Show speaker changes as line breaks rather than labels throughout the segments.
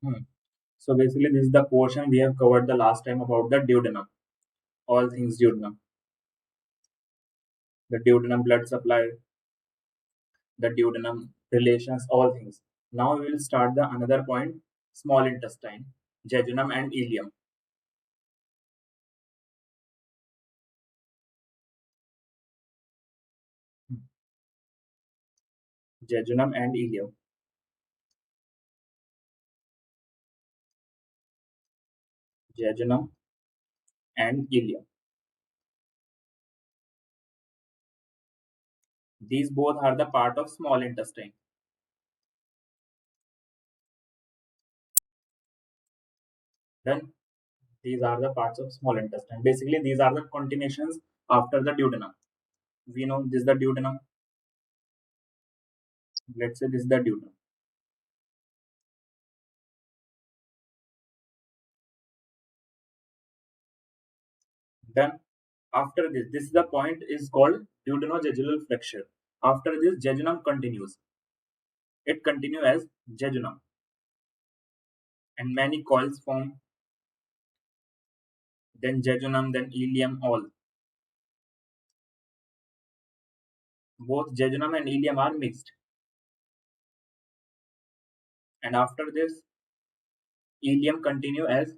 Hmm. So basically, this is the portion we have covered the last time about the duodenum. All things duodenum, the duodenum blood supply, the duodenum relations, all things. Now we will start the another point: small intestine, jejunum and ileum. Hmm. Jejunum and ileum, jejunum and ileum. These both are the part of small intestine. Then these are the parts of small intestine. Basically, these are the continuations after the duodenum. We know this is the duodenum. Let's say this is the duodenum. Then after this is the point is called duodenojejunal flexure. After this, jejunum continues. It continues as jejunum, and many coils form. Then jejunum, then ileum, all. Both jejunum and ileum are mixed. And after this, ileum continue as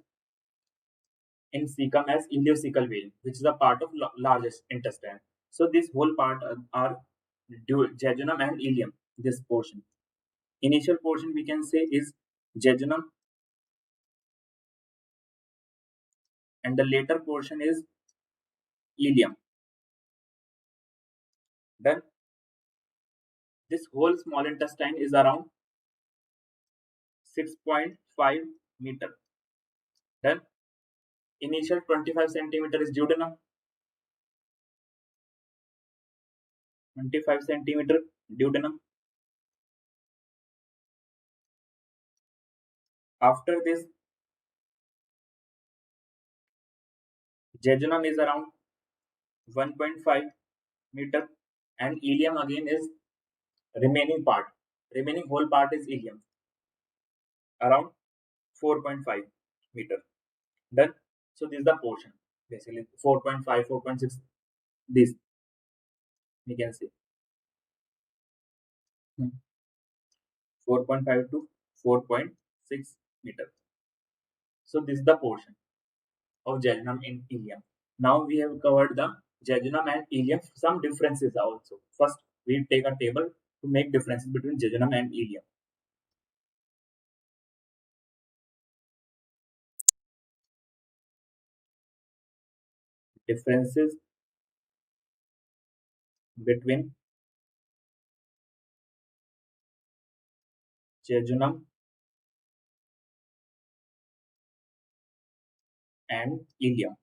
in cecum as ileocecal vein, which is a part of largest intestine. So this whole part are jejunum and ileum. This portion, initial portion we can say is jejunum, and the later portion is ileum. Then this whole small intestine is around 6.5 meter. Then initial 25 centimeter is duodenum, 25 centimeter duodenum. After this, jejunum is around 1.5 meter, and ileum again is remaining part. Remaining whole part is ileum, around 4.5 meter. Then, so this is the portion. Basically, 4.5, 4.6. This we can say. 4.5 to 4.6 meter. So this is the portion of jejunum in ileum. Now we have covered the jejunum and ileum. Some differences also. First, we take a table to make differences between jejunum and ileum. Differences between jejunum and ileum.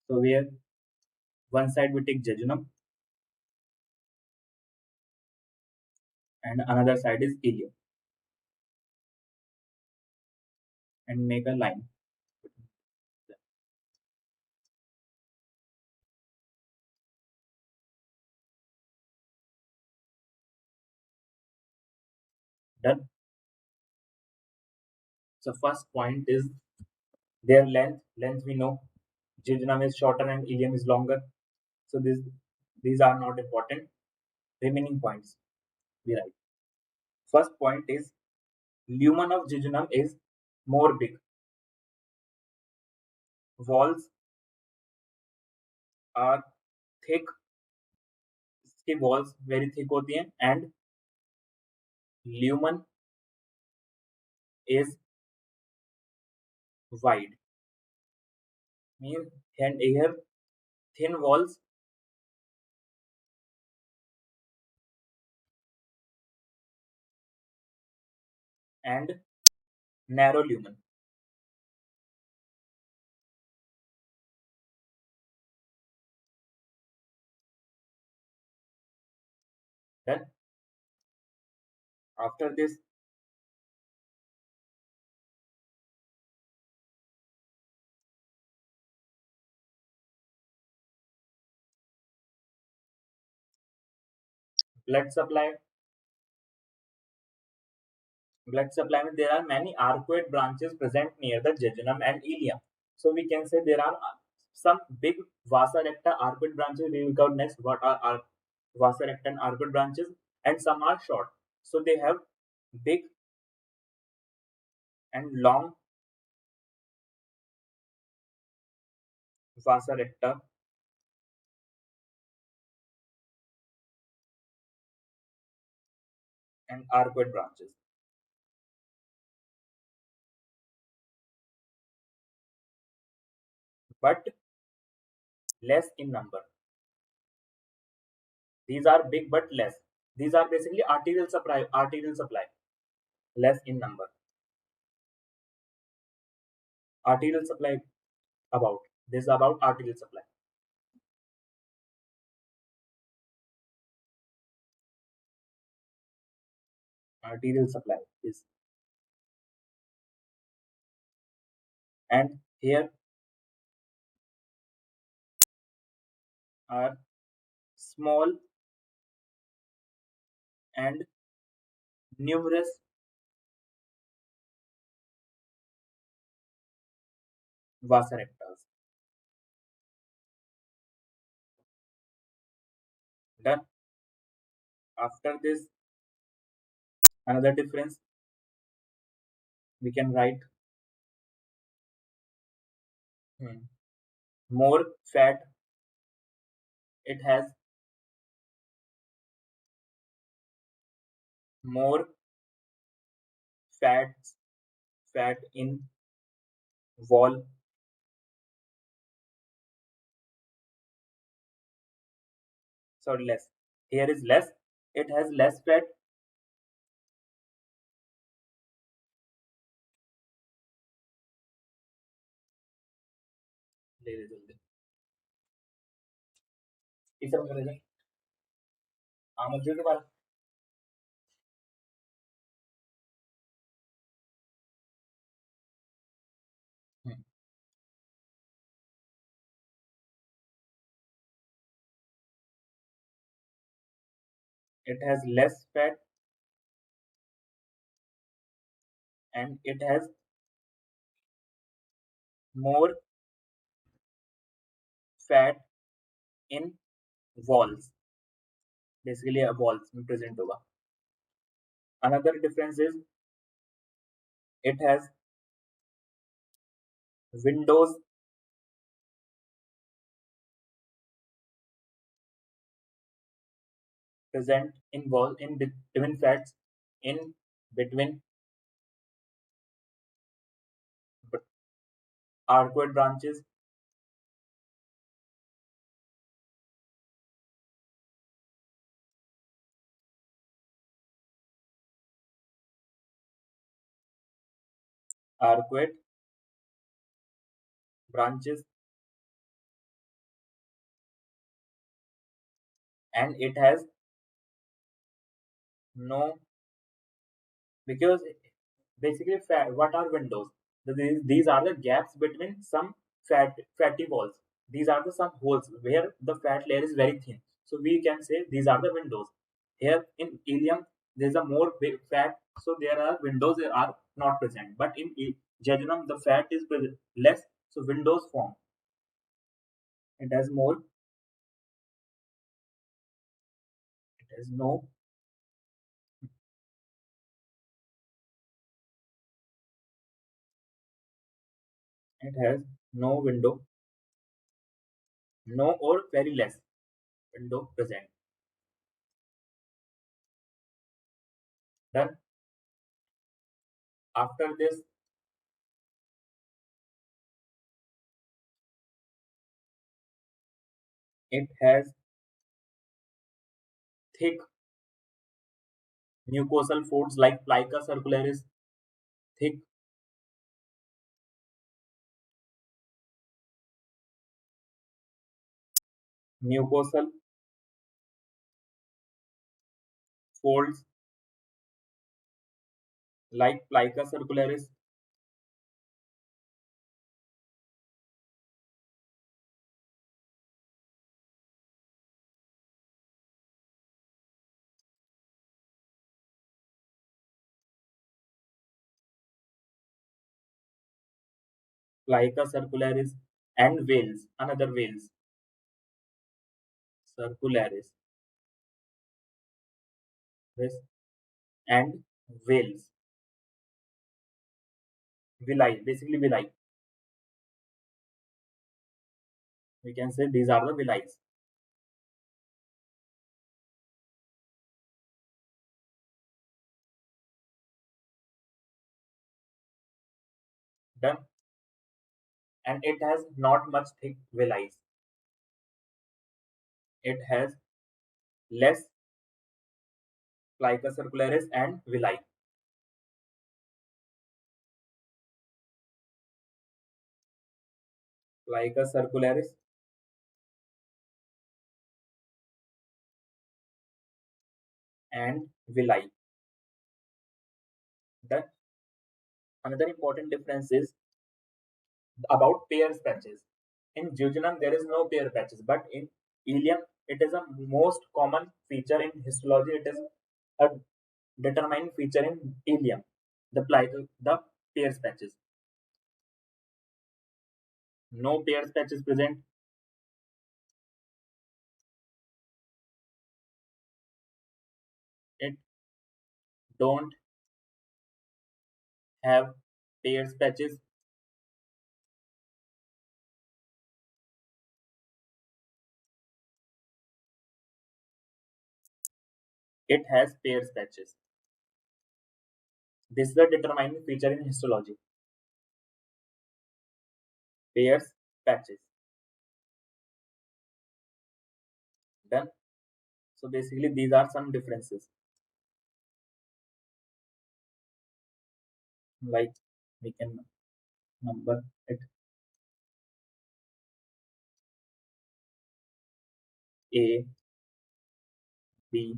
So where one side we take jejunum and another side is ileum, and make a line. Done. So first point is their length. Length we know jejunum is shorter and ileum is longer. So these are not important. Remaining points we write. First point is lumen of jejunum is more big. Walls are thick. इसकी walls very thick होती हैं, and lumen is wide. Means and here thin walls and narrow lumen. Then after this, blood supply. Blood supply means there are many arcuate branches present near the jejunum and ileum. So we can say there are some big vasa recta arcuate branches. We will go next. What are vasa recta and arcuate branches? And some are short. So they have big and long vasa recta and arcuate branches, but less in number. These are big but less. These are basically arterial supply. Arterial supply less in number. Arterial supply about this is about arterial supply. Arterial supply is, and here are small and numerous vasa rectas. Done. After this, another difference we can write, hmm, more fat. It has more fats, fat in wall. Sorry, less. Here is less. It has less fat. ले ले जल्दी. इसे हम करेंगे. आमद के बाद. Hmm. It has less fat and it has more fat in walls. Basically, a walls में present होगा. Another difference is it has windows present in wall in between fats in between arcuate branches. Arcuate branches, and it has no, because basically what are windows? These are the gaps between some fatty walls. These are the some holes where the fat layer is very thin. So we can say these are the windows. Here in ileum, there is a more big fat, so there are windows that are not present. But in jejunum, the fat is less, so windows form. It has more. It has no. It has no window, no or very less window present. Done. After this, it has thick mucosal folds like plica circularis, thick mucosal folds like plica circularis, plica circularis, and veils, another veils, circularis, this, and veils, villi, basically villi. We can say these are the villi. Done. And it has not much thick villi. It has less plica circularis and villi. Plica circularis and villi. Done. Another important difference is about pairs patches. In jejunum, there is no pair patches, but in ileum, it is a most common feature in histology. It is a determining feature in ileum, the pairs patches. No pairs patches present. It don't have pairs patches. It has pairs patches. This is the determining feature in histology. Pairs patches. Done. So basically, these are some differences. Like we can number it A, B.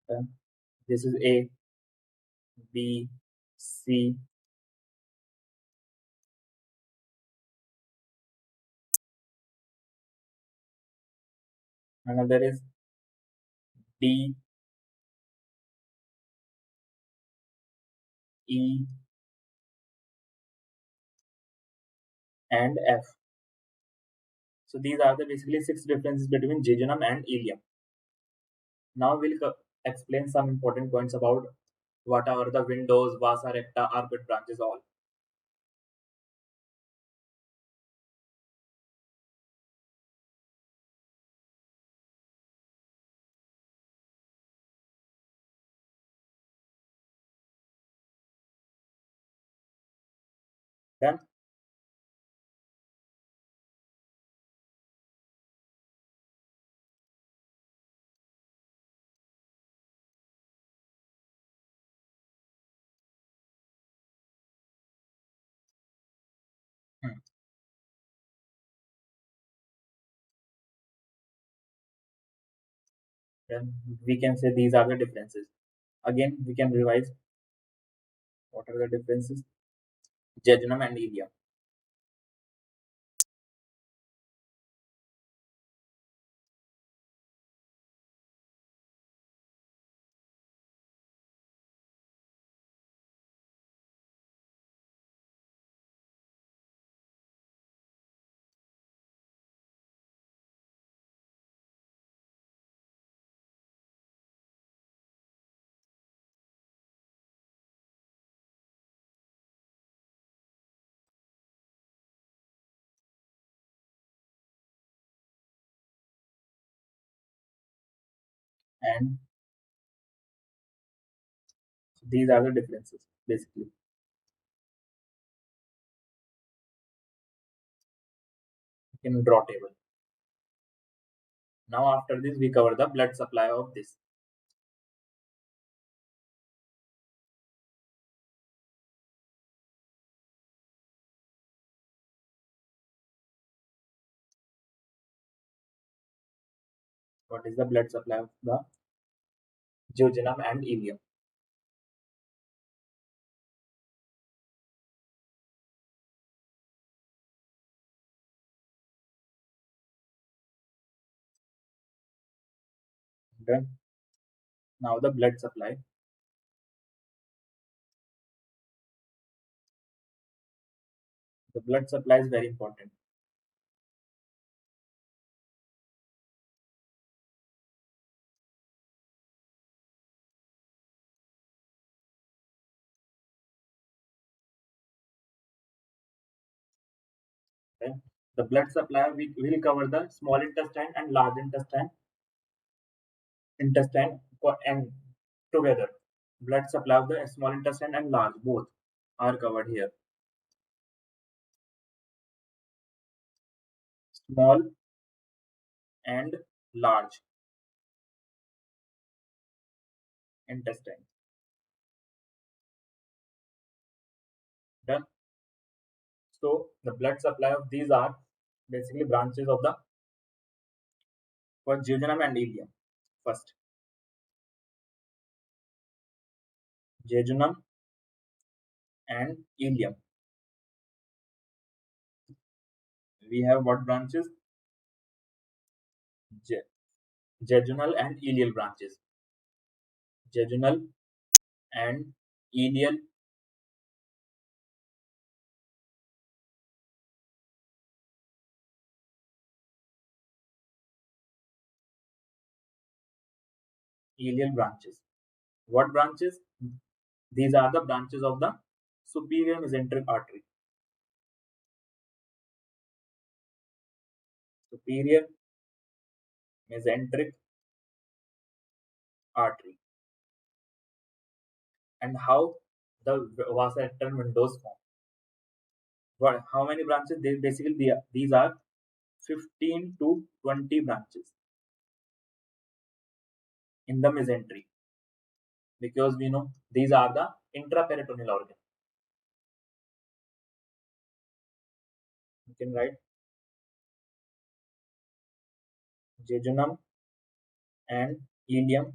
Done. This is A, B, C. Another is D, E, and F. So these are the basically six differences between jejunum and ileum. Now we'll explain some important points about what are the windows, vasa recta, arcuate branches, all. Then hmm, then we can say these are the differences. Again, we can revise what are the differences. Jejunum and ileum. And so these are the differences basically. You can draw table. Now after this, we cover the blood supply of this. What is the blood supply of the jejunum and ileum? Done. Now the blood supply. The blood supply is very important. Okay? The blood supply, we will cover the small intestine and large intestine and together. Blood supply of the small intestine and large both are covered here. Small and large intestine. Done. So the blood supply of these are basically branches of the for jejunum and ileum. First, jejunum and ileum. We have what branches? Je- jejunal and ileal branches. Jejunal and ileal ileal branches. What branches? These are the branches of the superior mesenteric artery. Superior mesenteric artery. And how the vasa rectal windows form. What, how many branches? They basically these are 15 to 20 branches in the mesentery, because we know these are the intraperitoneal organ. You can write jejunum and ileum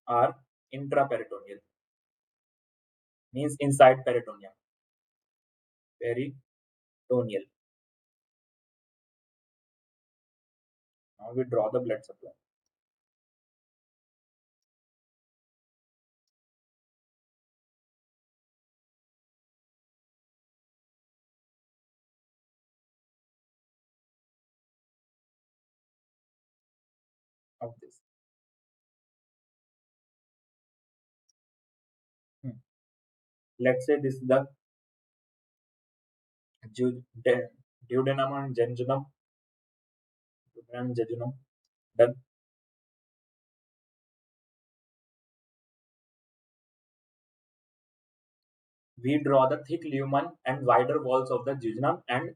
are intraperitoneal, means inside peritoneum. Peritoneal. Now we draw the blood supply of this. Hmm. Let's say this is the duodenum and jejunum. Duodenum and jejunum. Then we draw the thick lumen and wider walls of the jejunum and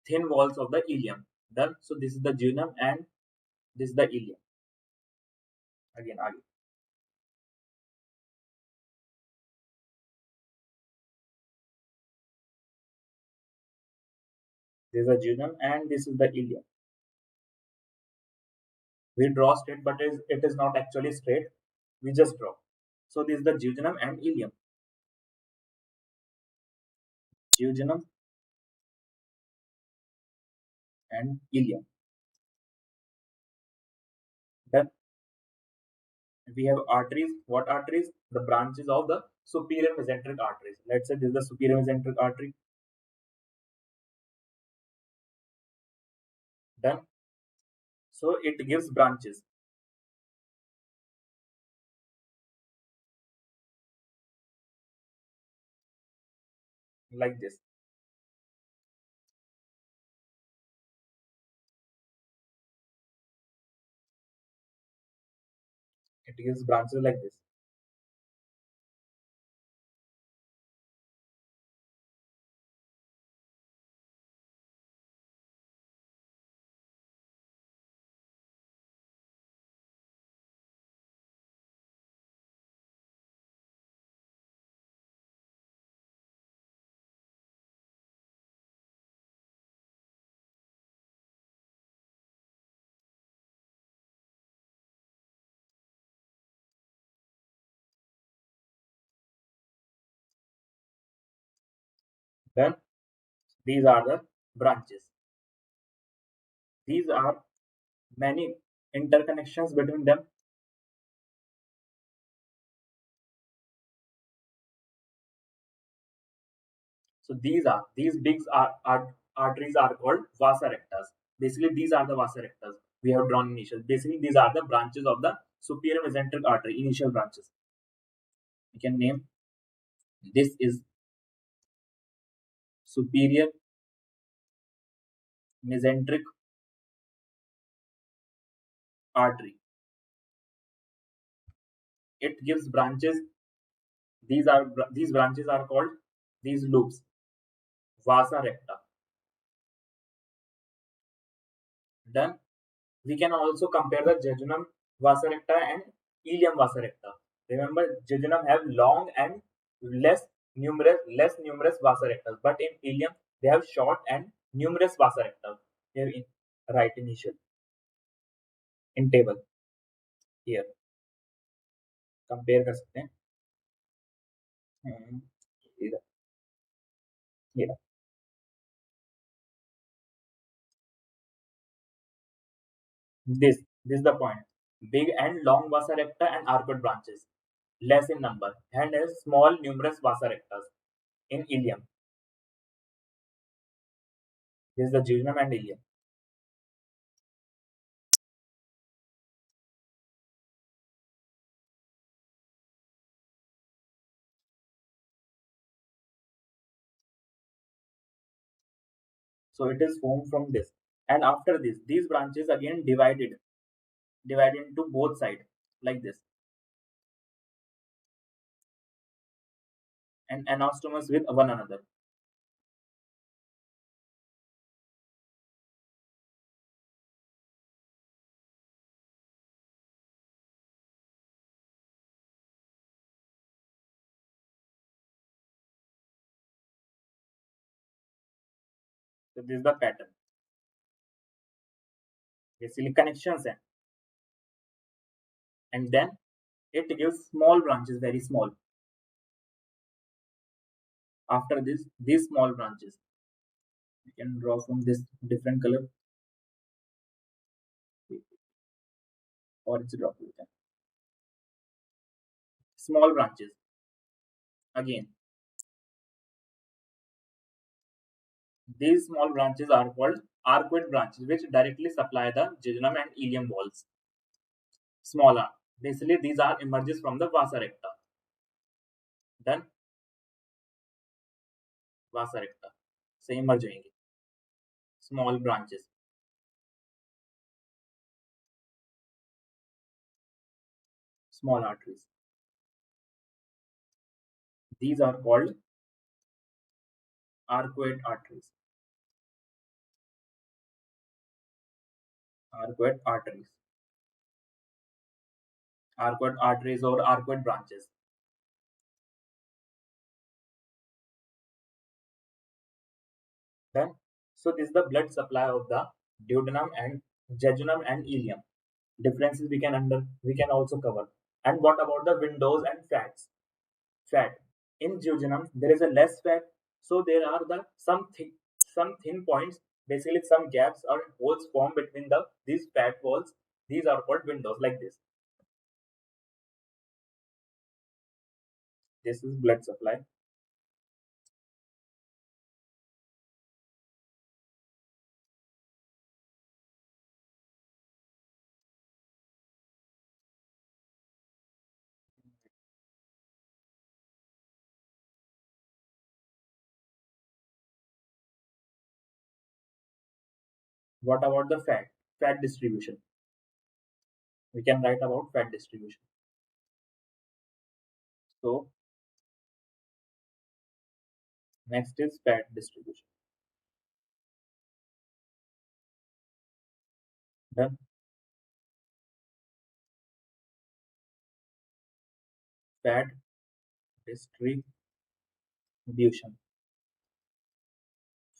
thin walls of the ileum. Done. So this is the jejunum and this is the ileum. Again. This is the jejunum and this is the ileum. We draw straight, but it is not actually straight. We just draw. So this is the jejunum and ileum. Jejunum and ileum. Then we have arteries. What arteries? The branches of the superior mesenteric arteries. Let's say this is the superior mesenteric artery. Done. So it gives branches like this. It gives branches like this. Then these are the branches. These are many. interconnections between them. So these arteries are called vasa rectas. Basically, these are the vasa rectas we have drawn initial. Basically, these are the branches of the superior mesenteric artery, initial branches. We can name this is superior mesenteric artery. It gives branches. These branches are called these loops, vasa recta. Then we can also compare the jejunum vasa recta and ileum vasa recta. Remember, jejunum have long and less numerous vasa recta, but in ileum they have short and numerous vasa recta. Here in right initial in table here compare कर सकते हैं. इधर here. This is the point. Big and long vasa recta and arcuate branches, less in number, and has small numerous vasa rectas in ileum. This is the jejunum and ileum. So it is formed from this. And after this, these branches again divided into both sides like this, and anastomous with one another. So this is the pattern. Basically connections and then it gives small branches, very small. After this, these small branches, you can draw from this different color or it's drop. Small branches again. These small branches are called arcuate branches, which directly supply the jejunum and ileum walls. Smaller. Basically, these are emerges from the vasa recta. Then vasa recta से emerge होंगे small branches, small arteries. These are called arcuate arteries. Arcuate arteries. Arcuate arteries or arcuate branches. Then, so this is the blood supply of the duodenum and jejunum and ileum. Differences we can also cover. And what about the windows and fats? Fat in jejunum there is a less fat, so there are the some thin points. Basically, some gaps or holes formed between these fat walls. These are called windows like this. This is blood supply. What about the fat? Fat distribution. We can write about fat distribution. So next is fat distribution. Then fat distribution.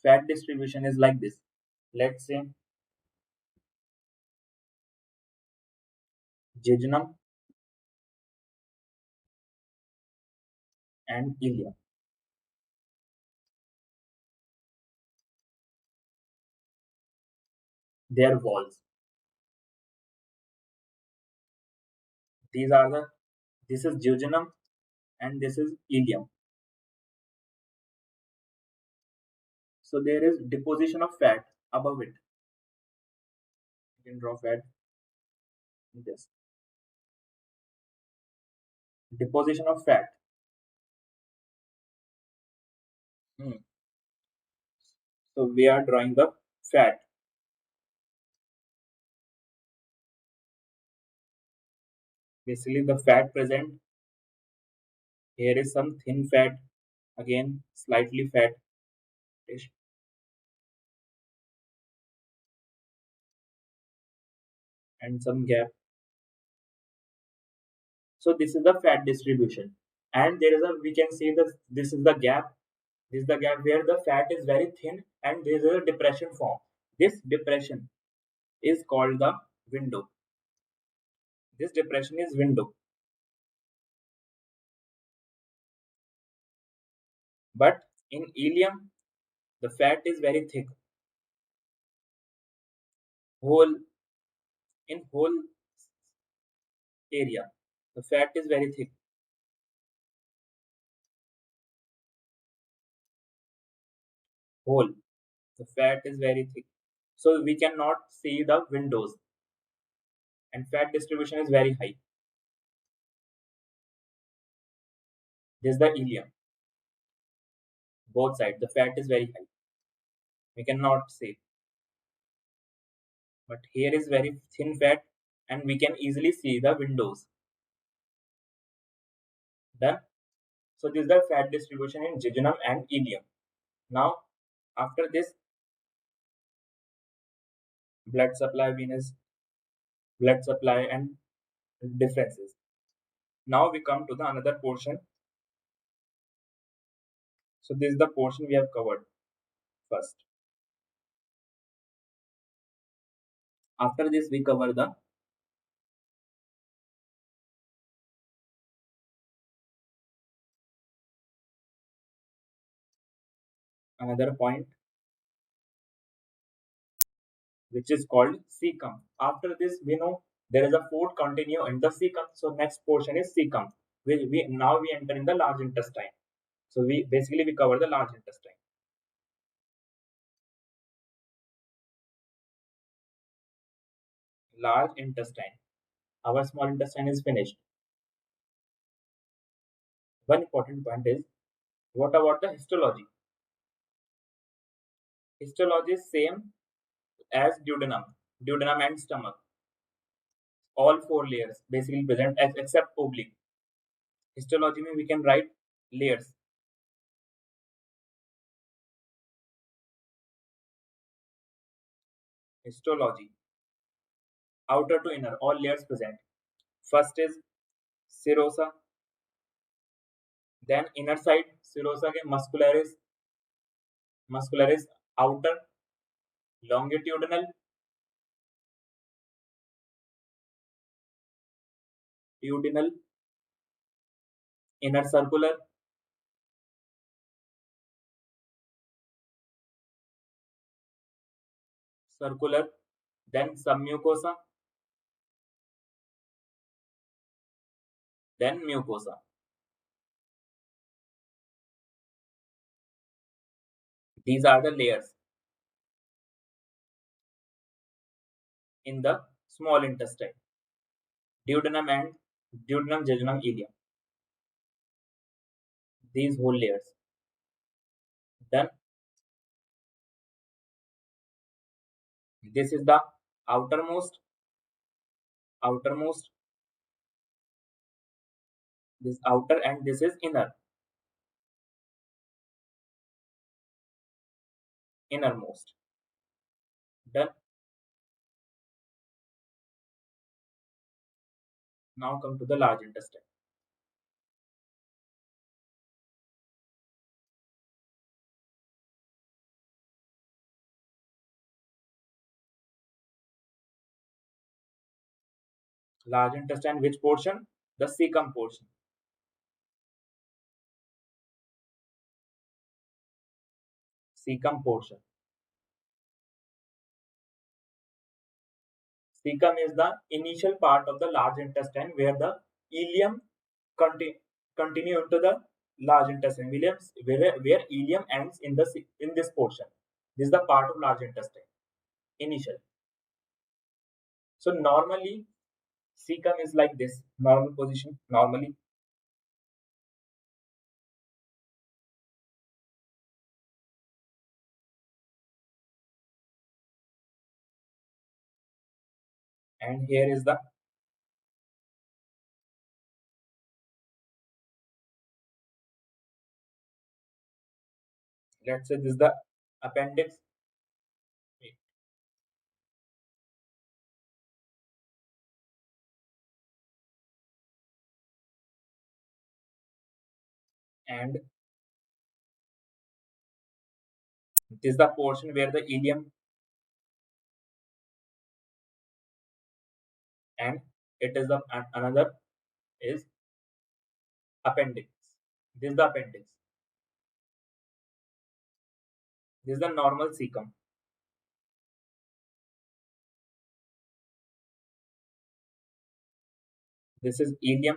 Fat distribution is like this. Let's say jejunum and ileum. Their walls. These are the this is jejunum and this is ileum. So there is deposition of fat above it. You can draw fat in this. Deposition of fat. Hmm. So we are drawing the fat. Basically the fat present. Here is some thin fat. Again slightly fat and some gap. So this is the fat distribution. And there is a we can see this is the gap. This is the gap where the fat is very thin and there is a depression form. This depression is called the window. This depression is window. But in ileum, the fat is very thick. Whole in whole area, the fat is very thick. Whole, the fat is very thick. So we cannot see the windows, and fat distribution is very high. This is the ileum. Both sides, the fat is very high. We cannot see, but here is very thin fat, and we can easily see the windows. Done. So this is the fat distribution in jejunum and ileum. Now, after this, blood supply, venous blood supply, and differences. Now we come to the another portion. So this is the portion we have covered first. After this, we cover the another point which is called caecum. After this, we know there is a food continue in the caecum. So next portion is caecum. We now we enter in the large intestine. So we basically we cover the large intestine. Large intestine. Our small intestine is finished. One important point is what about the histology? Histology is same as duodenum and stomach. All four layers basically present as except oblique. Histology means we can write layers. Histology, outer to inner, all layers present. First is serosa, then inner side serosa के muscularis outer, longitudinal, duodenal, inner circular, then submucosa, then mucosa. These are the layers in the small intestine, duodenum and duodenum, jejunum, ileum. These whole layers. Then this is the outermost, this outer, and this is innermost. Done. Now come to the large intestine. Large intestine, which portion? The caecum portion. Caecum portion. Cecum is the initial part of the large intestine where the ileum continue into the large intestine. Where ileum ends in this portion. This is the part of large intestine. Initial. So normally cecum is like this. Normal position. Normally. And here is the, let's say this is the appendix. And this is the portion where the ileum, and it is the another is appendix. This is the appendix. This is the normal cecum. This is ileum,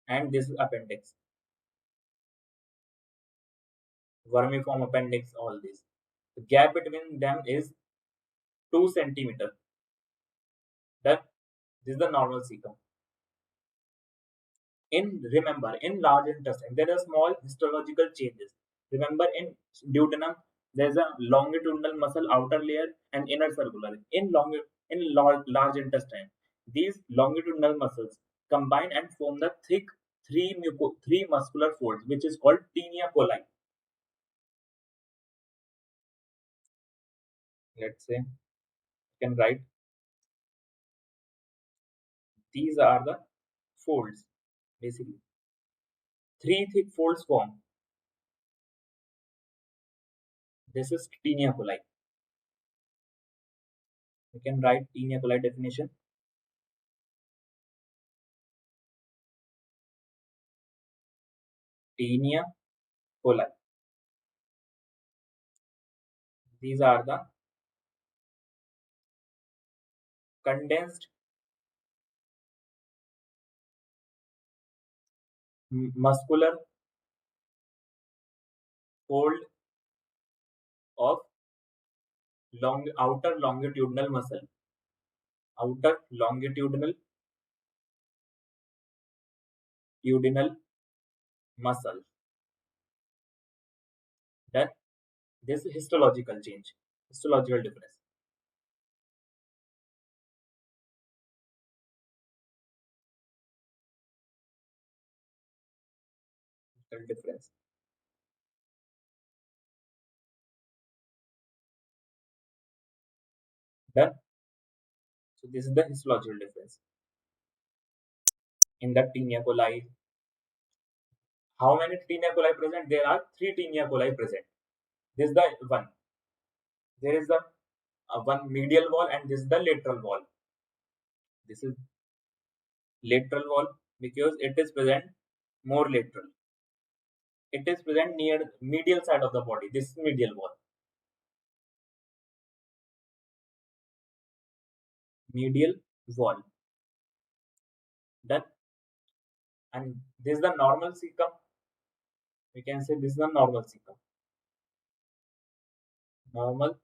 and this is appendix. Vermiform appendix, all this. The gap between them is 2 centimeter. That this is the normal cecum. Remember, in large intestine there are small histological changes. Remember, in duodenum there is a longitudinal muscle, outer layer and inner circular. Large intestine, these longitudinal muscles combine and form the thick three muscular folds, which is called tinea coli. Let's say you can write these are the folds. Basically, three thick folds form. This is tinea coli. You can write tinea coli definition. Tinea coli. These are the condensed muscular fold of outer longitudinal muscle. Outer longitudinal duodenal muscle. Then this histological change, histological difference. Difference. Then, so this is the histological difference. In the tinea coli, how many tinea coli present? There are three tinea coli present. This is the one. There is the one medial wall, and this is the lateral wall. This is lateral wall because it is present more lateral. It is present near medial side of the body. This is medial wall. Medial wall. That, and this is the normal cecum. We can say this is the normal cecum. Normal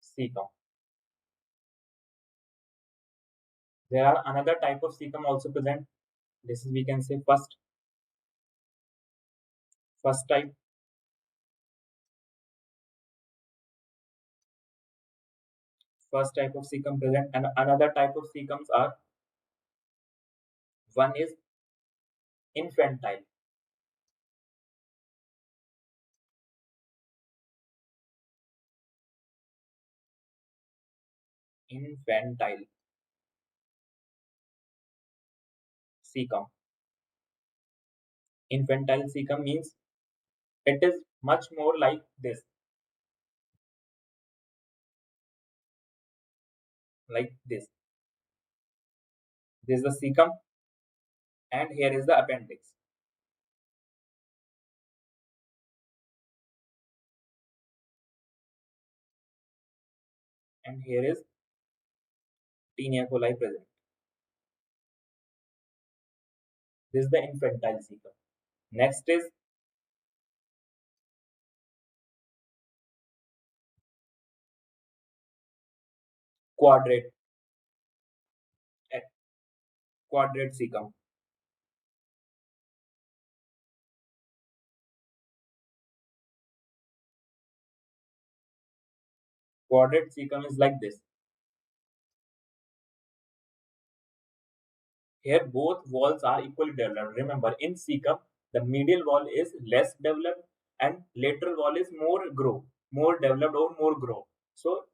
cecum. There are another type of cecum also present. This is, we can say, first type. First type of cecum present, and another type of cecums are, one is infantile. Infantile cecum. Infantile cecum means it is much more like this, like this. This is the cecum, and here is the appendix. and here is tinea coli present. This is the infantile cecum. Next is quadrate eh, quadrate cecum. Quadrate cecum is like this. Here both walls are equally developed. Remember, in cecum, the medial wall is less developed and lateral wall is more developed or more grow. So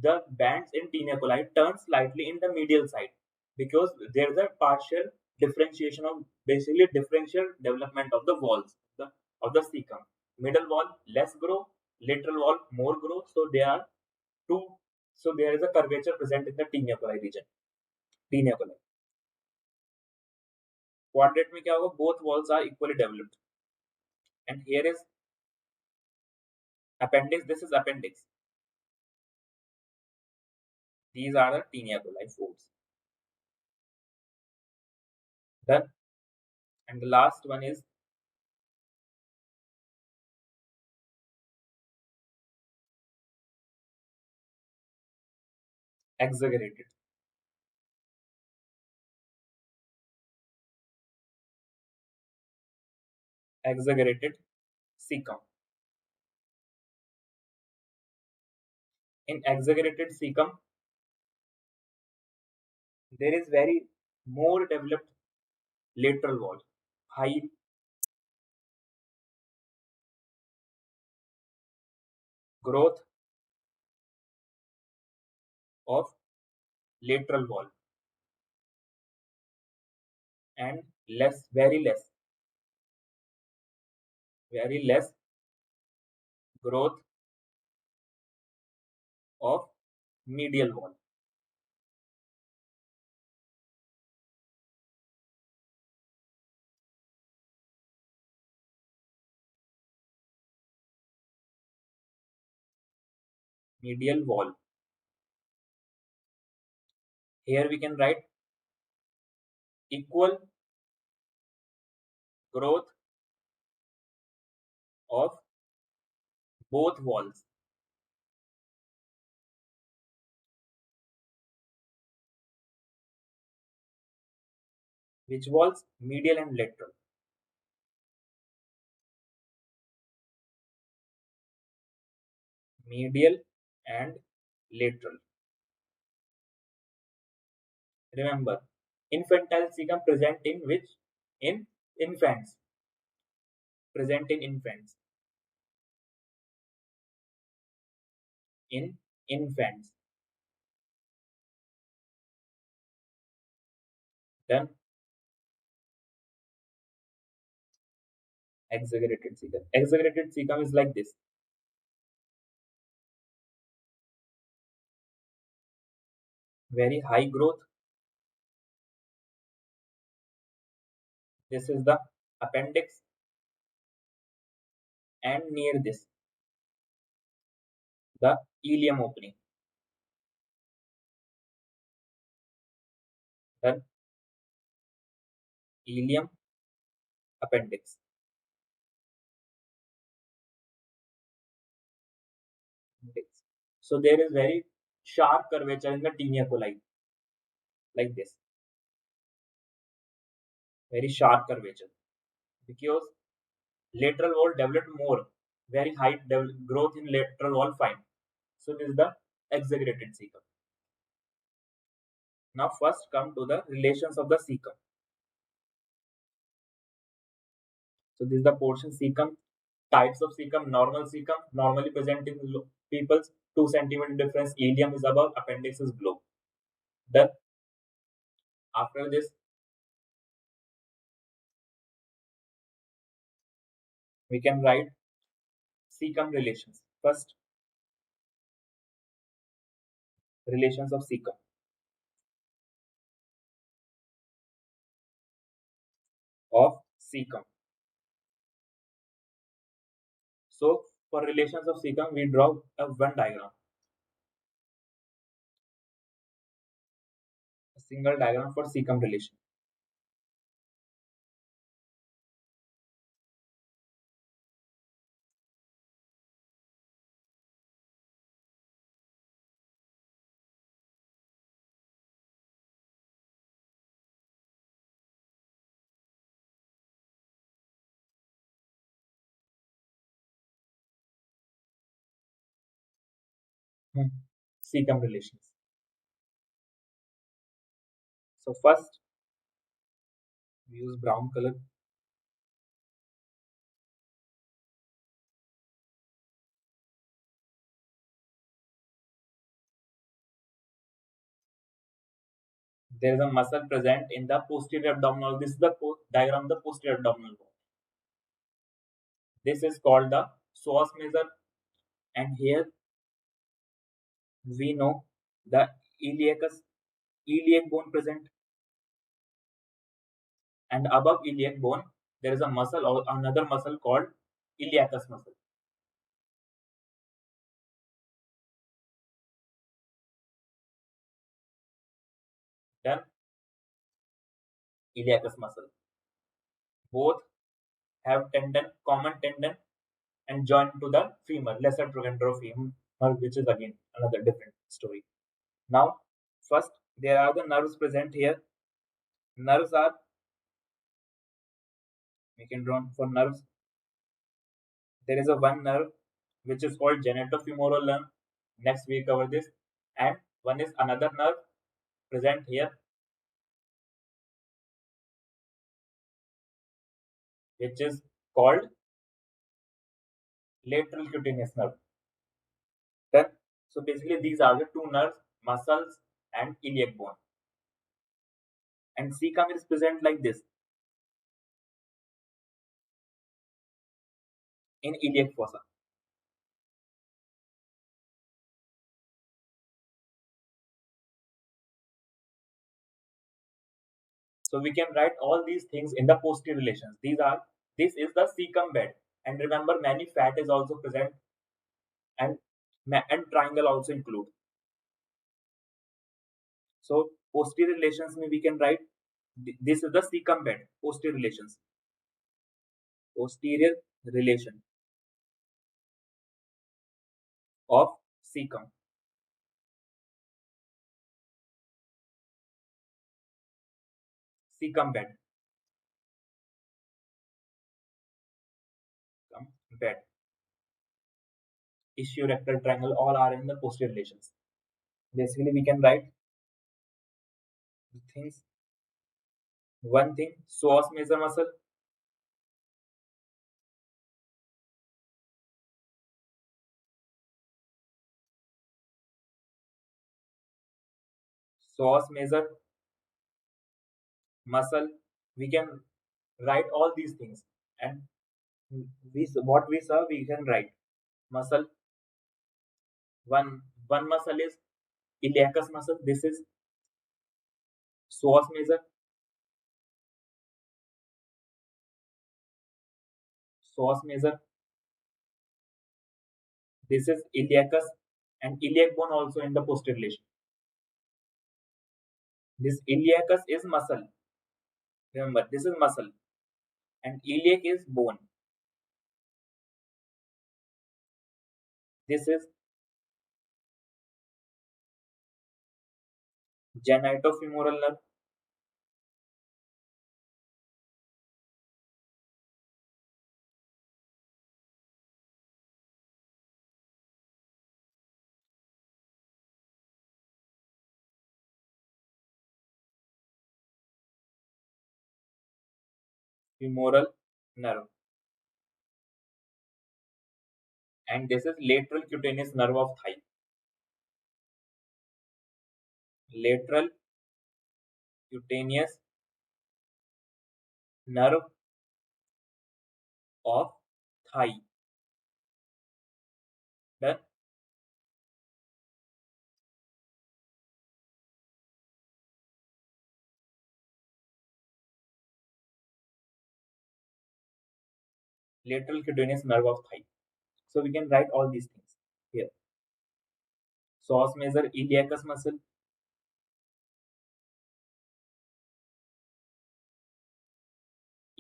the bands in tinea coli turn slightly in the medial side because there is a partial differentiation of basically differential development of the walls of the cecum. Middle wall less grow, lateral wall more grow. So they are two. So there is a curvature present in the tinea coli region. Tinea coli. Quadrate में क्या होगा? Both walls are equally developed. And here is appendix. This is appendix. These are the tinea coli folds. Done. And the last one is exaggerated. Exaggerated cecum. In exaggerated cecum, there is very more developed lateral wall, high growth of lateral wall, and very less growth of medial wall. Medial wall. Here we can write equal growth of both walls. Which walls? Medial and lateral. Medial and lateral. Remember, infantile cecum present in which? In infants. Present in infants. In infants. Then exaggerated cecum. Exaggerated cecum is like this. Very high growth. This is the appendix, and near this, the ileum opening. Then ileum appendix. Appendix. So there is very sharp curvature in the tinea coli, like this. Very sharp curvature because lateral wall developed more, very high growth in lateral wall fine. So this is the exaggerated cecum. Now first come to the relations of the cecum. So this is the portion cecum. Types of cecum: normal cecum, normally present in people's 2 centimeter difference. Ileum is above, appendix is below. Then after this, we can write cecum relations. First, relations of cecum. Of cecum. So for relations of cecum, we draw a Venn diagram. Single diagram for caecum relation. Hmm. Caecum relations. So first we use brown color. There is a muscle present in the posterior abdominal. This is the diagram of the posterior abdominal wall. This is called the psoas major, and here we know the iliacus, iliac bone present, and above iliac bone there is a muscle or another muscle called iliacus muscle. Then iliacus muscle. Both have tendon, common tendon, and join to the femur, lesser trochanter of femur, which is again another different story. Now, first there are the nerves present here. Nerves are, we can draw for nerves. There is a one nerve which is called genitofemoral nerve. Next we cover this, and one is another nerve present here, which is called lateral cutaneous nerve. Then, so basically these are the two nerves, muscles and iliac bone. And cecum is present like this in iliac fossa. So we can write all these things in the posterior relations. This is the cecum bed. And remember, many fat is also present, and and triangle also include. So posterior relations में we can write this is the cecum bed. Posterior relations. Posterior relation of cecum. Cecum bed. Bed. Issue rectal triangle all are in the posterior relations. Basically, we can write things. One thing, psoas major muscle, psoas major muscle. We can write all these things, and we what we saw we can write muscle. One muscle is iliacus muscle. This is psoas major. Psoas major. This is iliacus, and iliac bone also in the posterior relation. This iliacus is muscle. Remember, this is muscle, and iliac is bone. This is genitofemoral nerve. Femoral nerve, and this is lateral cutaneous nerve of thigh. Lateral cutaneous nerve of thigh. Done. Lateral cutaneous nerve of thigh. So we can write all these things here. Psoas major iliacus muscle,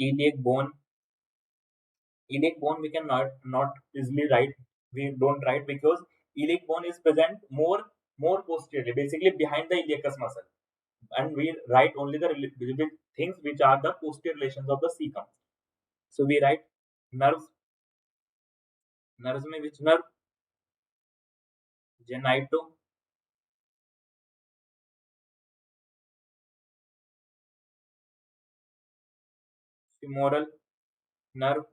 iliac bone. Iliac bone we can not easily write. We don't write because iliac bone is present more posteriorly, basically behind the iliacus muscle, and we write only the things which are the posterior relations of the cecum. So we write nerves. Nerves में which nerve? Genito, femoral nerve,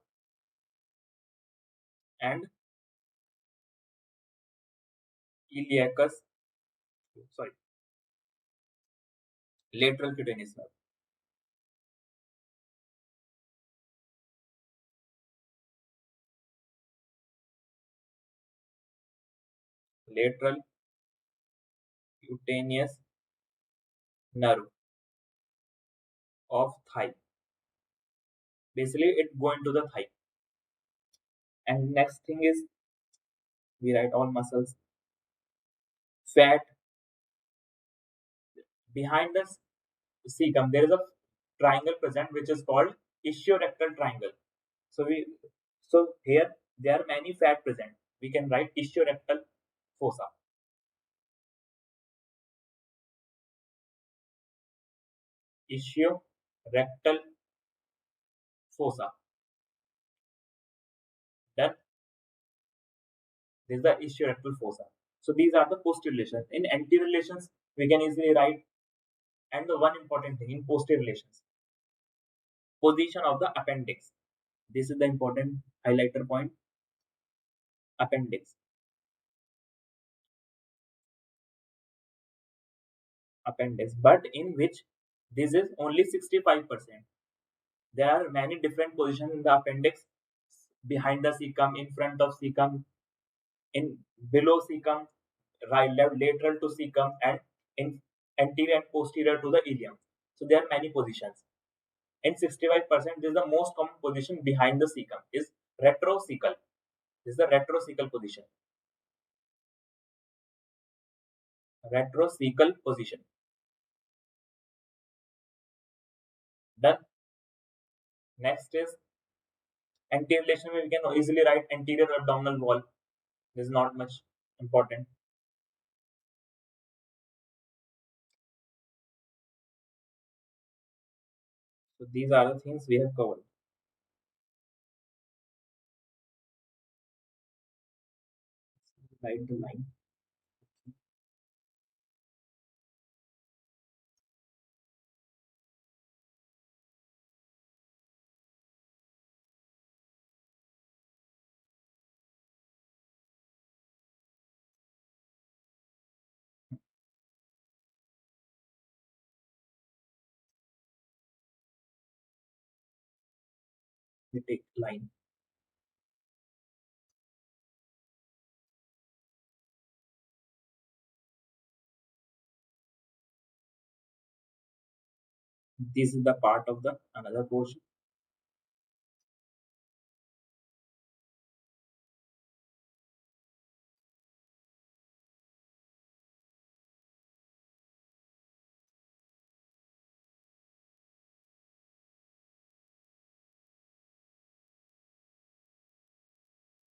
and iliacus. Sorry, lateral cutaneous nerve. Lateral cutaneous nerve of thigh. Basically, it go into the thigh. And next thing is we write all muscles. Fat behind the cecum. There is a triangle present which is called ischiorectal triangle. So we so here there are many fat present. We can write ischiorectal fossa. Ischiorectal fossa. Then this is the ischiorectal fossa. So these are the posterior relations. In anterior relations, we can easily write, and the one important thing in posterior relations, position of the appendix. This is the important highlighter point. Appendix. Appendix. But in which this is only 65%. There are many different positions in the appendix, behind the cecum, in front of cecum, in below cecum, right, left, lateral to cecum, and in anterior and posterior to the ileum. So there are many positions. In 65%, this is the most common position behind the cecum is retrocecal. This is the retrocecal position. Retrocecal position. Then next is anterior relation. We can easily write anterior abdominal wall. This is not much important. So these are the things we have covered. Write the line. We take line. This is the part of the another portion.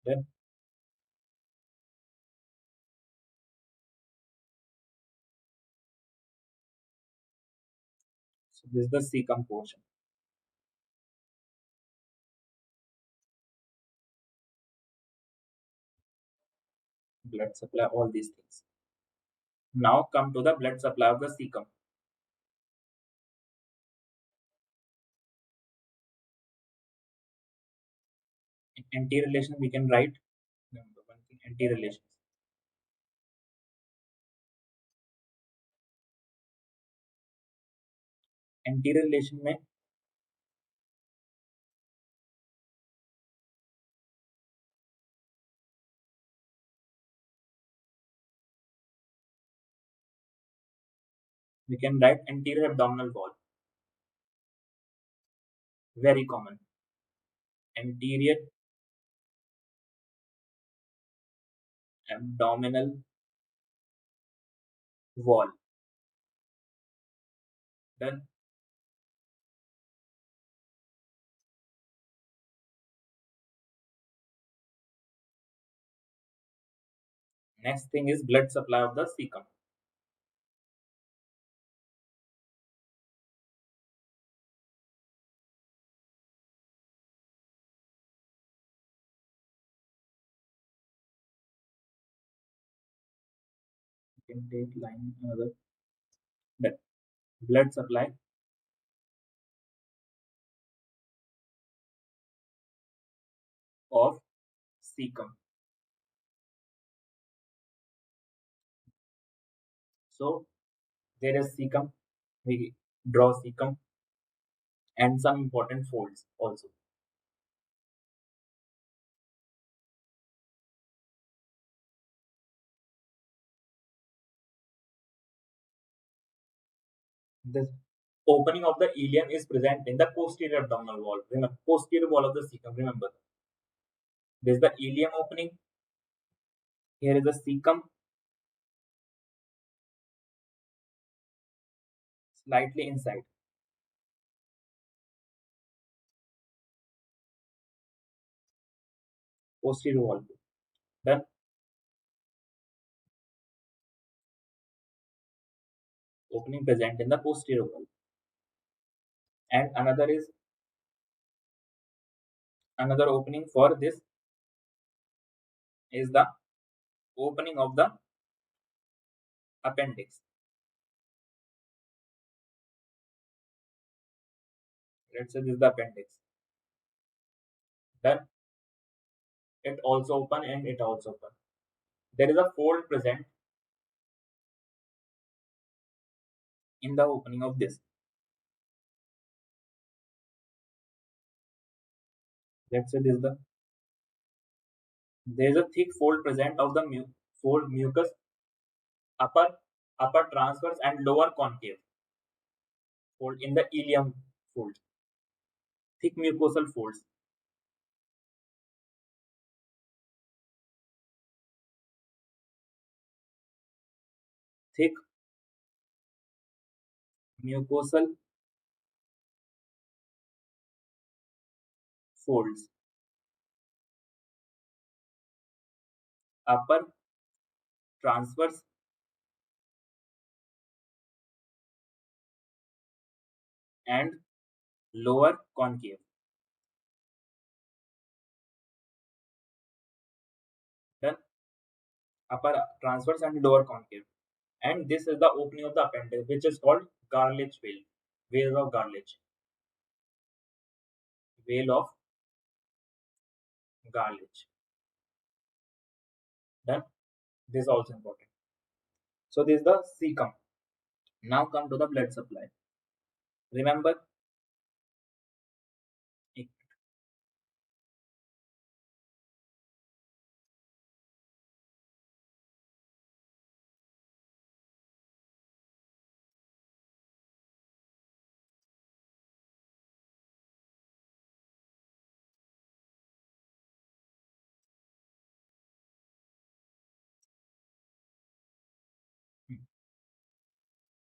Then so this is the cecum portion. Blood supply, all these things. Now come to the blood supply of the cecum. In anterior relation, we can write number one thing, anterior relations. Anterior relation में we can write anterior abdominal wall. Very common. Anterior abdominal wall. Then Next thing is blood supply of the caecum. You can take line another blood blood supply of caecum. So there is caecum. We draw caecum and some important folds also. This opening of the ileum is present in the posterior abdominal wall. Remember, posterior wall of the caecum. Remember, there is the ileum opening. Here is the caecum slightly inside posterior wall. Then opening present in the posterior wall. And another opening for this is the opening of the appendix. Let's say this is the appendix. Then it also open and it also open. There is a fold present in the opening of this. Let's say this is the there is a thick fold present of the fold mucus upper upper transverse and lower concave fold in the ileum fold. Thick mucosal folds. Thick mucosal folds. Upper transverse and lower concave. Then upper transverse and lower concave. And this is the opening of the appendix, which is called Garlich veil. Veil of Garlich. Veil of Garlich. Then this is also important. So this is the cecum. Now come to the blood supply. Remember,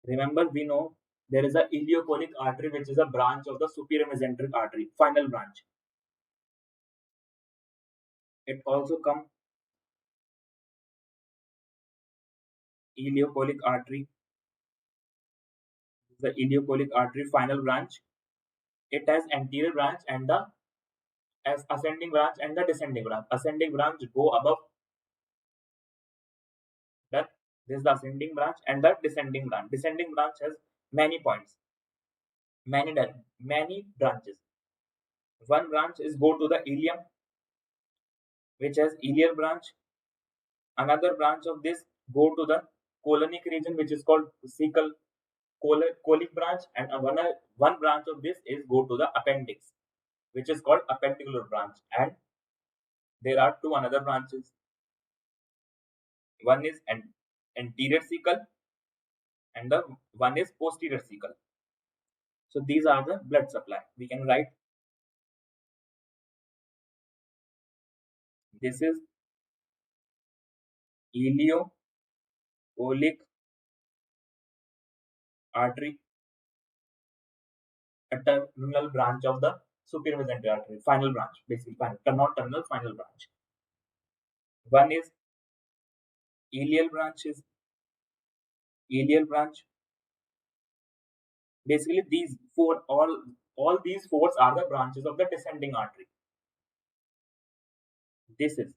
remember we know there is a ileocholic artery, which is a branch of the superior mesenteric artery, final branch. It also comes ileocholic artery, the ileocholic artery final branch. It has anterior branch and the as ascending branch and the descending branch. Ascending branch go above that. This is the ascending branch and the descending branch. Descending branch has many points, many branches. One branch is go to the ileum, which has ileal branch. Another branch of this go to the colonic region, which is called cecal colic branch, and one branch of this is go to the appendix, which is called appendicular branch. And there are two another branches. One is anterior cecal, and the one is posterior cecal. So these are the blood supply. We can write this is ileocolic artery, a terminal branch of the superior mesenteric artery, final branch, basically final, not terminal, final branch. One is Ileal branch is ileal branch. Basically, these four all these four are the branches of the descending artery. This is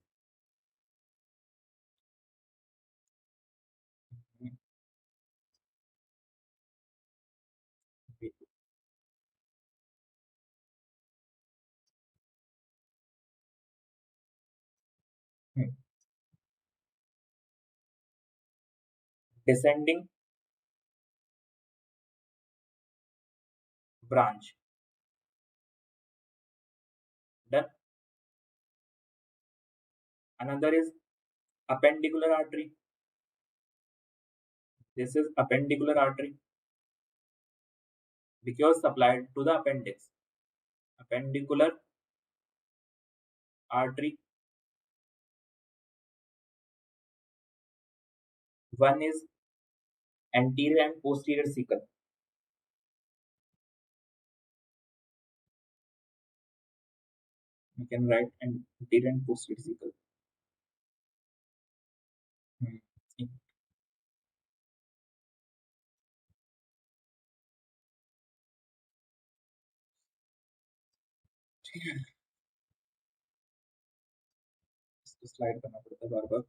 descending branch. Then another is appendicular artery. This is appendicular artery because supplied to the appendix. Appendicular artery. One is anterior and posterior cecal. You can write anterior and posterior cecal. Hmm. Slide करना पड़ता है बार बार.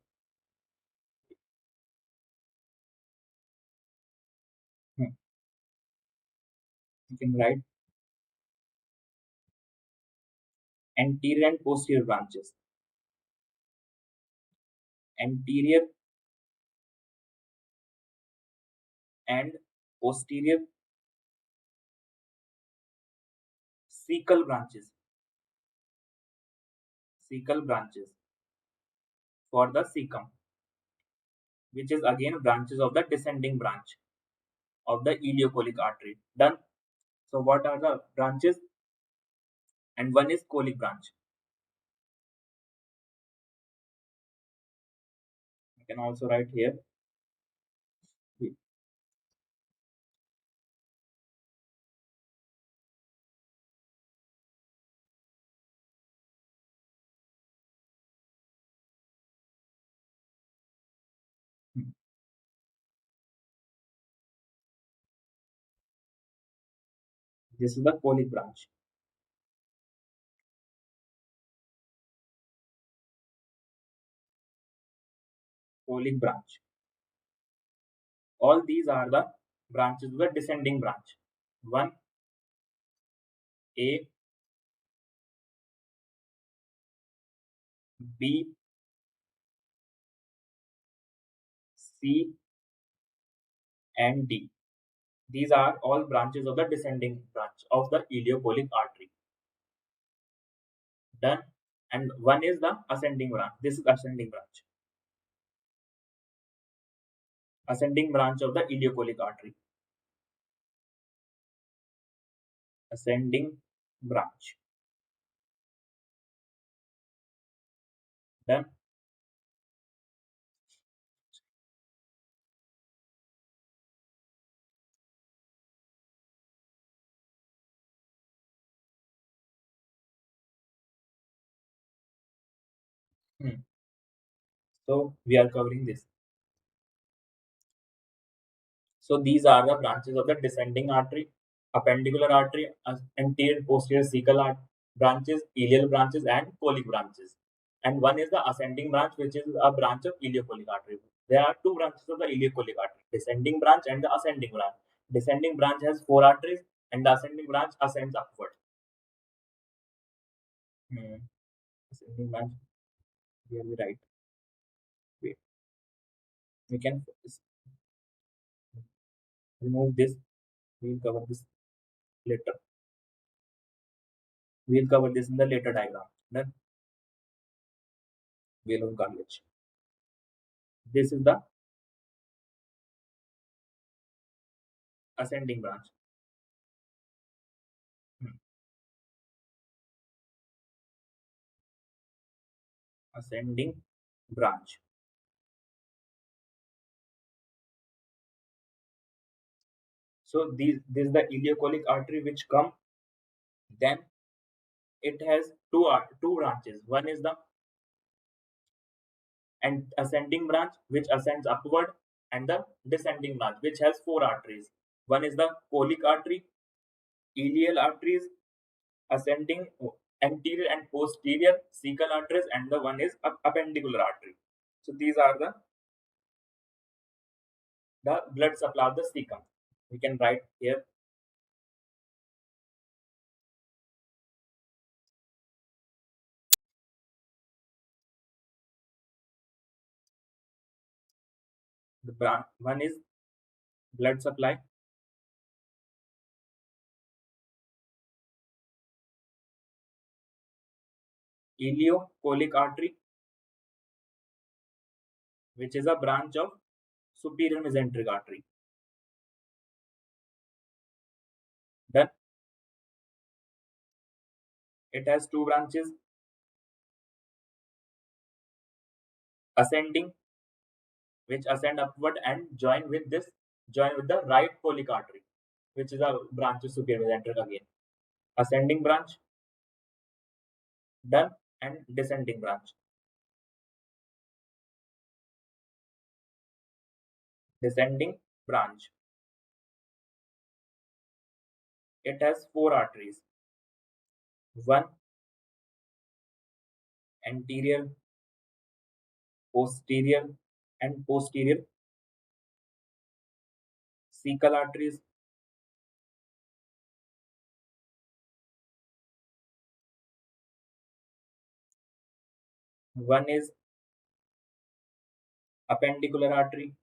Hmm. You can write anterior and posterior branches. Anterior and posterior cecal branches. Cecal branches for the caecum, which is again branches of the descending branch of the ileocolic artery. Done. So what are the branches? And one is colic branch. You can also write here. This is the colic branch. Colic branch. All these are the branches of the descending branch. One A, B, C, and D. These are all branches of the descending branch of the ileocolic artery. Done. And one is the ascending branch. This is ascending branch. Ascending branch of the ileocolic artery. Ascending branch. Done. Hmm. So we are covering this. So these are the branches of the descending artery, appendicular artery, anterior and posterior cecal branches, ileal branches, and colic branches. And one is the ascending branch, which is a branch of ileocolic artery. There are two branches of the ileocolic artery: descending branch and the ascending branch. Descending branch has four arteries, and the ascending branch ascends upward. Hmm. Ascending branch. Here we write. Wait, we can remove this. We'll cover this later. We'll cover this in the later diagram. Then we'll on cartilage. This is the ascending branch. Hmm. Ascending branch. So this is the ileocolic artery which come. Then it has two branches. One is the and ascending branch which ascends upward, and the descending branch which has four arteries. One is the colic artery, iliac arteries, ascending anterior and posterior cecal arteries, and the one is appendicular artery. So these are the blood supply of the cecum. We can write here the branch. One is blood supply, ileocolic artery, which is a branch of superior mesenteric artery. Then it has two branches, ascending, which ascend upward and join with the right colic artery, which is a branch of superior mesenteric again. Ascending branch done, and descending branch. Descending branch. It has four arteries. One anterior, posterior, and posterior cecal arteries. One is appendicular artery.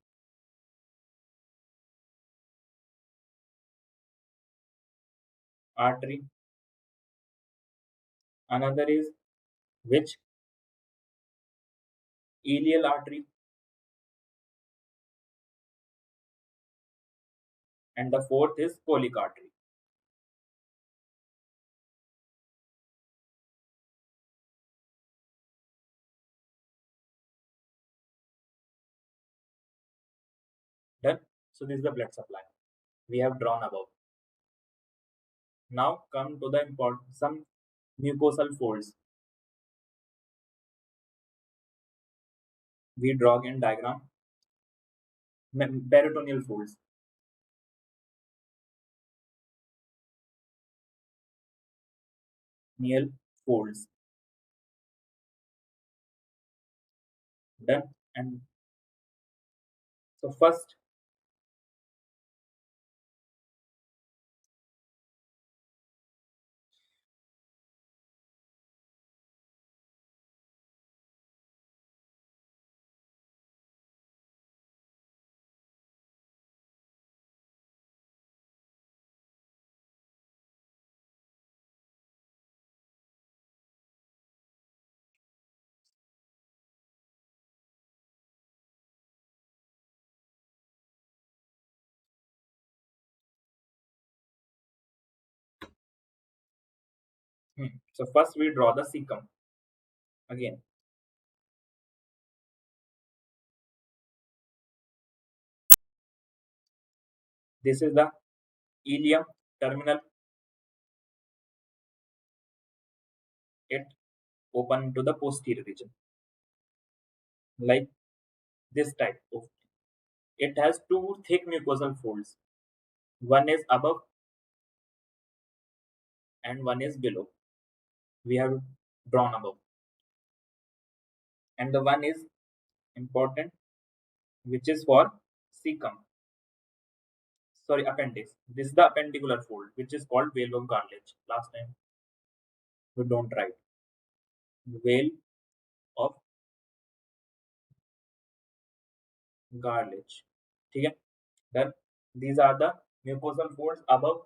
Another is which iliac artery, and the fourth is colic artery. Done. So this is the blood supply we have drawn above. Now come to the important some mucosal folds. We draw in diagram peritoneal folds. Neal folds. Done. And so first so first we draw the cecum again. This is the ileum terminal. It open to the posterior region like this type of. It has two thick mucosal folds. One is above and one is below. We have drawn above, and the one is important, which is for cecum. Sorry, appendix. This is the appendicular fold, which is called veil of cartilage. Last time we don't write veil of cartilage. Okay. Then these are the mucosal folds above,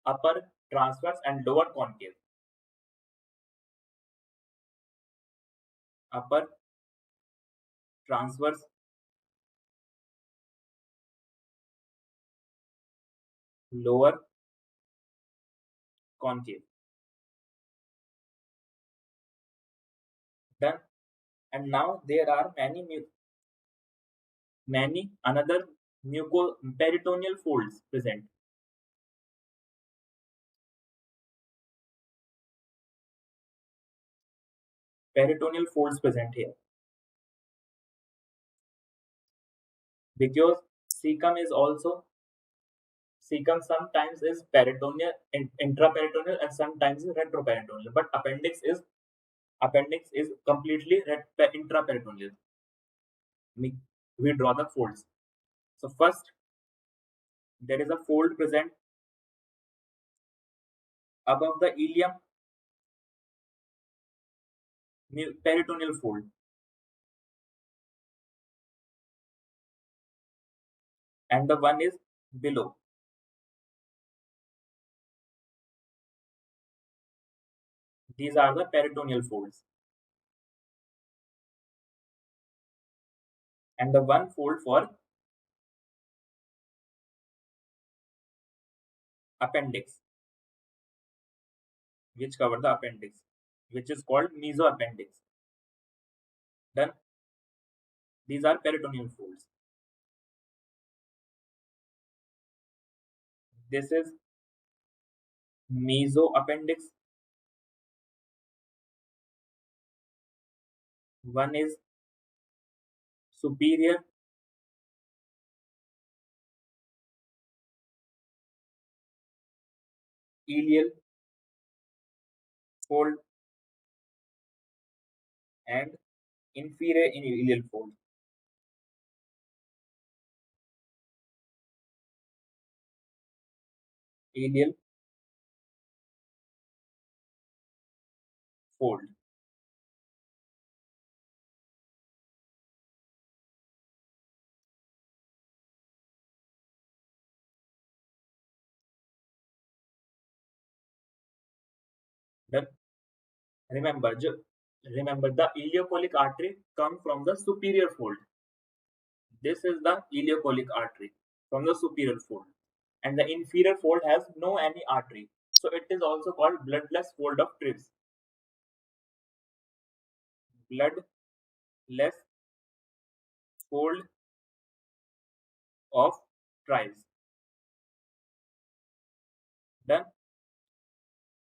upper transverse and lower concave. Upper transverse, lower concave. Done. And now there are many another peritoneal folds present. Peritoneal folds present here. because cecum is also cecum sometimes is peritoneal, intraperitoneal, and sometimes is retroperitoneal. But appendix is completely intraperitoneal. We draw the folds. So first, there is a fold present above the ileum, peritoneal fold, and the one is below. These are the peritoneal folds, and the one fold for appendix, which cover the appendix, which is called mesoappendix. Then these are peritoneal folds. This is mesoappendix. One is superior ileal fold and inferior ileal fold. Ileal fold. Then remember, remember the ileocholic artery come from the superior fold. This is the ileocholic artery from the superior fold, and the inferior fold has no any artery. So it is also called bloodless fold of Treves. Bloodless fold of Treves. Then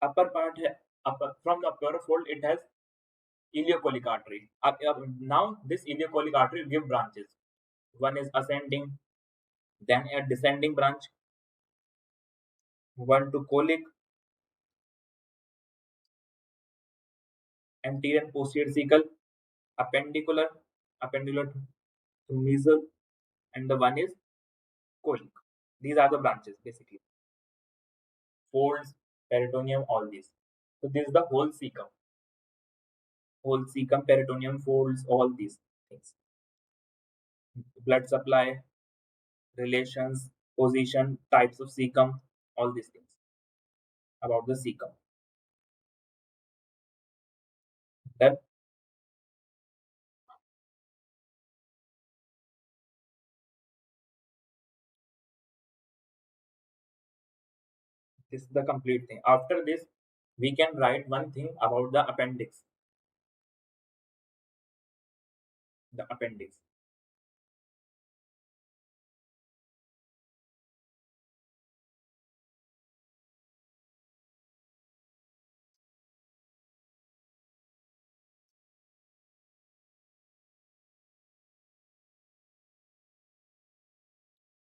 upper part, from the upper fold, it has ileocholic artery. Now this ileocholic artery give branches. One is ascending, then a descending branch, one to colic, anterior and posterior cecal, appendicular, appendicular to mesial, and the one is colic. These are the branches basically. Folds, peritoneum, all these. So this is the whole cecum, peritoneum, folds, all these things. Blood supply, relations, position, types of cecum, all these things about the cecum. Then this is the complete thing. After this, we can write one thing about the appendix. The appendix.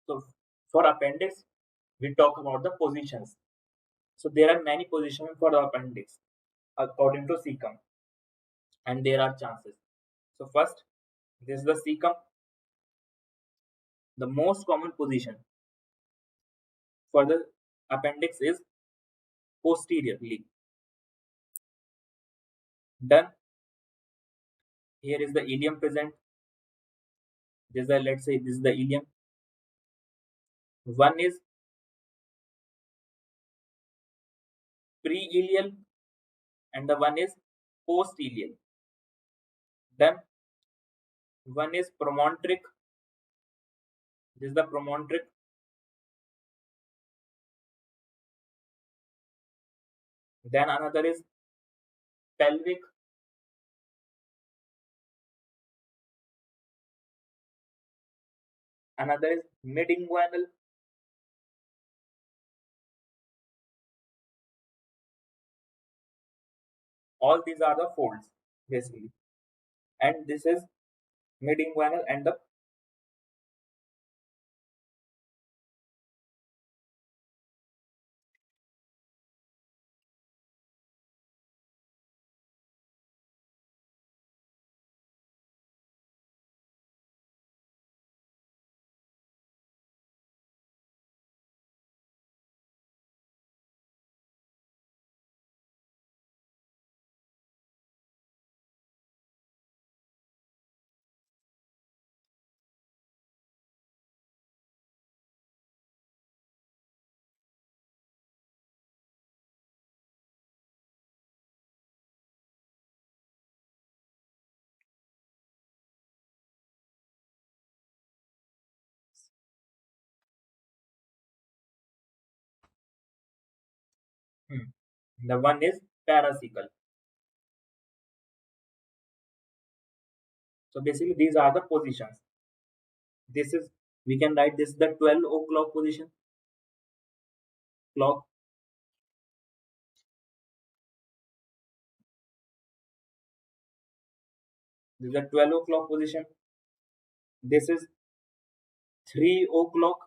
So for appendix, we talk about the positions. So there are many positions for the appendix according to cecum, and there are chances. So first, this is the cecum. The most common position for the appendix is posteriorly. Then here is the ileum present. This is the, let's say this is the ileum. One is pre-ileal and the one is post-ileal. Then one is promontoric. This is the promontoric. Then another is pelvic. Another is mid-inguinal. All these are the folds basically. And this is mid-inguinal and the Hmm. The one is paracecal. So basically, these are the positions. This is, we can write this the 12 o'clock position. Clock. This is the 12 o'clock position. This is 3 o'clock,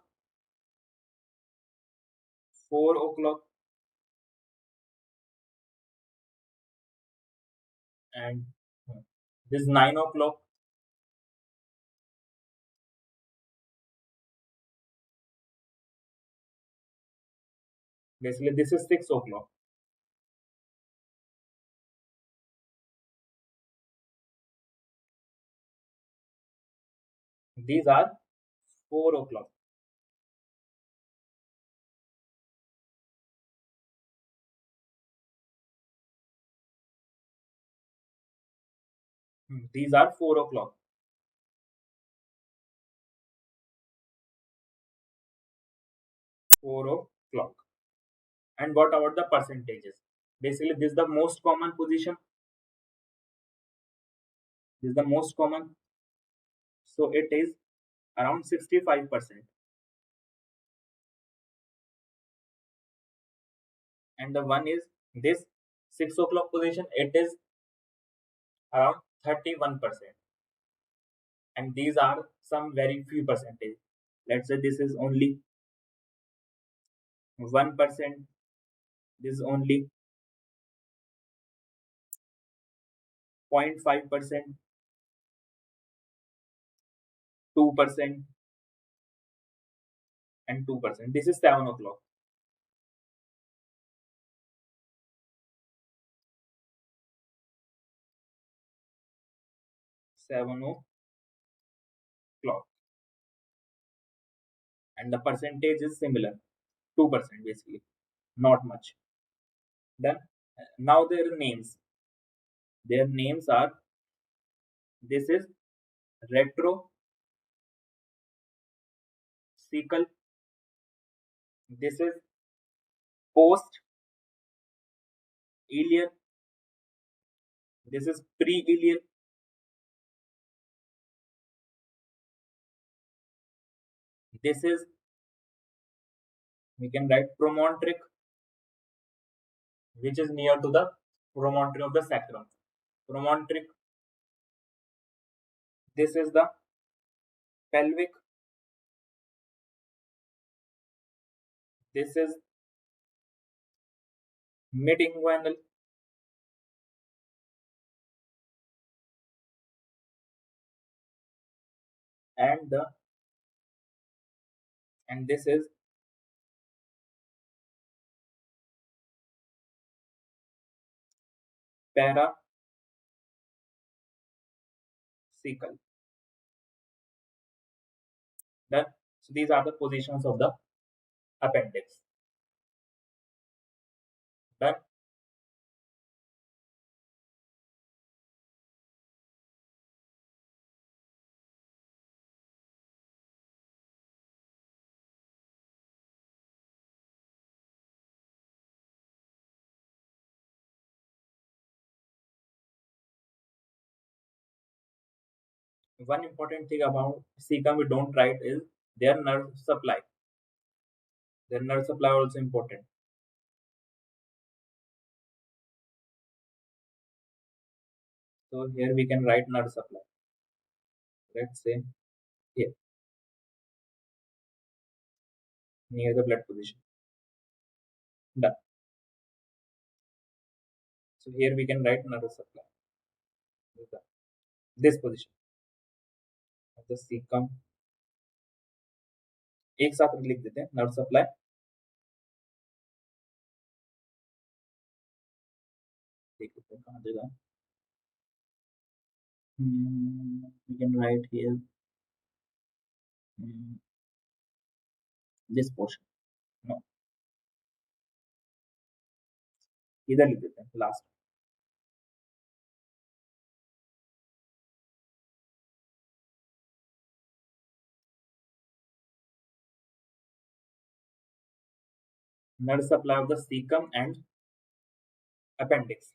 4 o'clock, and this is 9 o'clock. Basically, this is 6 o'clock. These are 4 o'clock. These are 4 o'clock. 4 o'clock. And what about the percentages? Basically, this is the most common position. This is the most common. So it is around 65%. And the one is this 6 o'clock position, it is around 31%. And these are some very few percentage. Let's say this is only 1%, this is only 0.5%, 2%, and 2%. This is 7 o'clock. 7 o'clock. And the percentage is similar, 2% basically, not much. Then now their names. Their names are, this is retrocecal, this is post ileum, this is pre ileum, this is, we can write promontoric, which is near to the promontory of the sacrum. Promontoric, this is the pelvic, this is mid-inguinal, and the, and this is paracecal. Done. So these are the positions of the appendix. Done. One important thing about caecum we don't write is their nerve supply. Their nerve supply also important. So here we can write nerve supply. Let's say here near the blood position. Done. So here we can write nerve supply. This position of the caecum. एक साथ लिख देते हैं nerve supply. देख लेते हैं कहाँ जगह. We can write here hmm, this portion. No, इधर लिख देते हैं last. nerve supply of the caecum and appendix.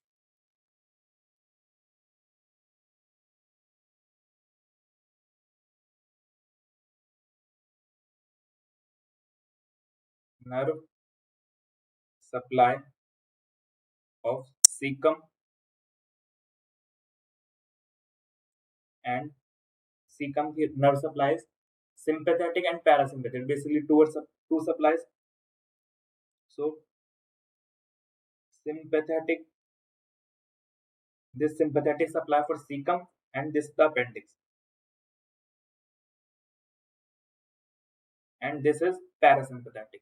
Nerve supply of caecum and caecum nerve supplies sympathetic and parasympathetic. Basically, two supplies. So sympathetic, this sympathetic supply for caecum and this the appendix, and this is parasympathetic.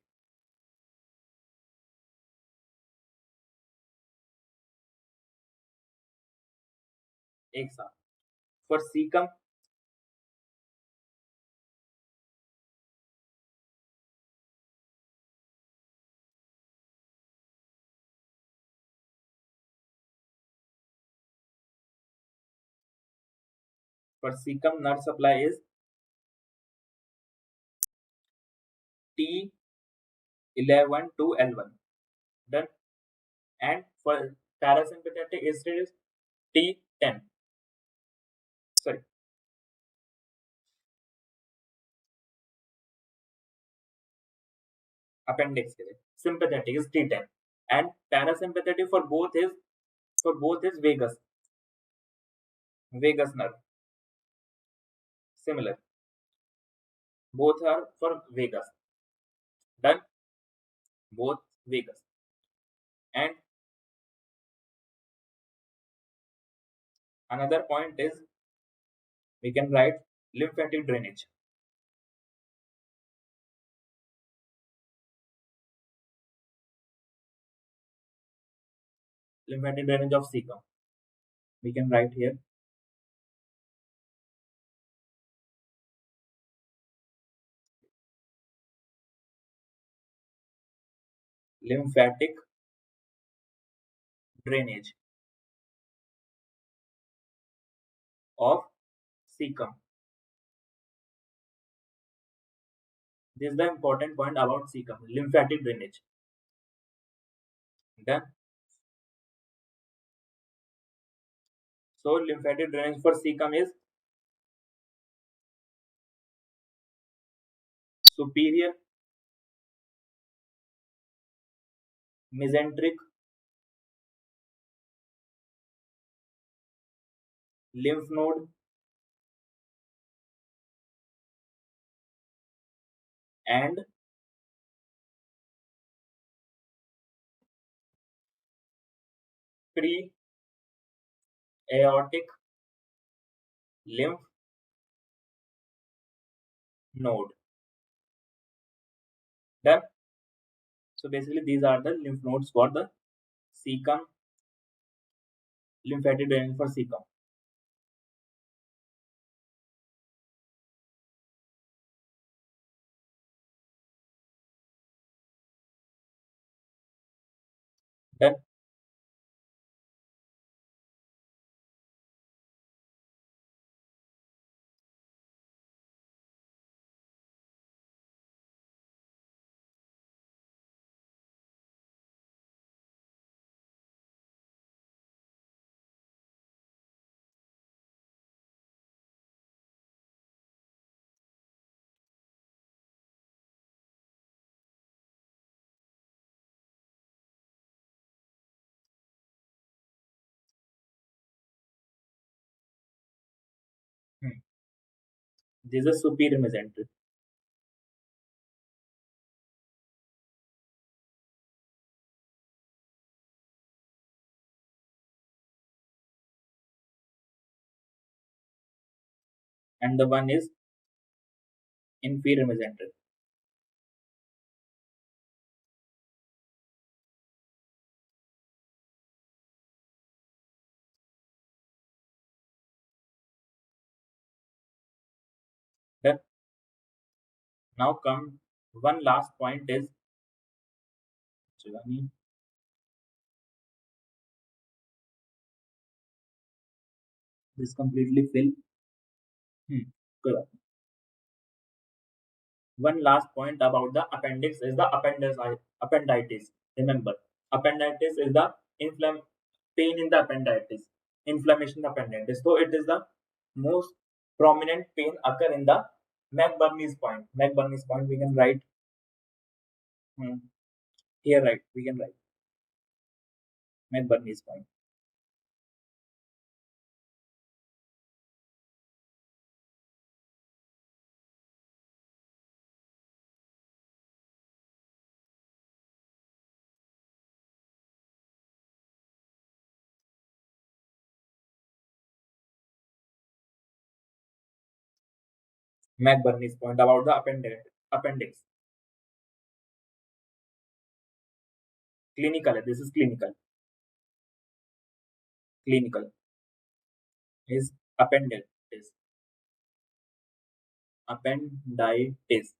एक साथ for caecum, nerve supply is T11 to L1. Done. And for parasympathetic is T10. Sorry, appendix के लिए. Sympathetic is T10 and parasympathetic for both is vagus nerve. Similar, both are for vagus. Done. Both vagus. And another point is we can write lymphatic drainage. Lymphatic drainage of caecum. We can write here lymphatic drainage of caecum. This is the important point about caecum, lymphatic drainage. Done. So lymphatic drainage for caecum is superior mesenteric lymph node and pre-aortic lymph node. Done. So basically these are the lymph nodes for the caecum, lymphatic drainage for caecum. Done. Hmm. This is superior mesenteric. And the one is inferior mesenteric. Done. Now come one last point is Shivani, this completely fill. Hmm. Good. One last point about the appendix is the appenditis. Remember, appenditis is the pain in the appenditis, inflammation in the appenditis. So it is the most prominent pain occur in the McBurney's point. McBurney's point we can write here. Right, we can write McBurney's point. McBurney's point about the appendix. Clinical. This is clinical. Clinical is appendix. Appenditis.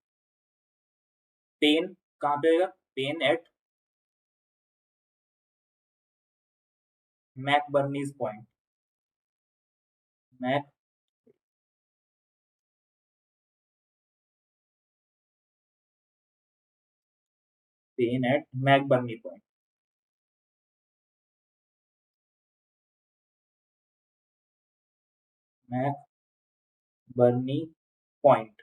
Pain कहाँ पे होगा? Pain at McBurney's point. Mac pain at McBurney point. McBurney point.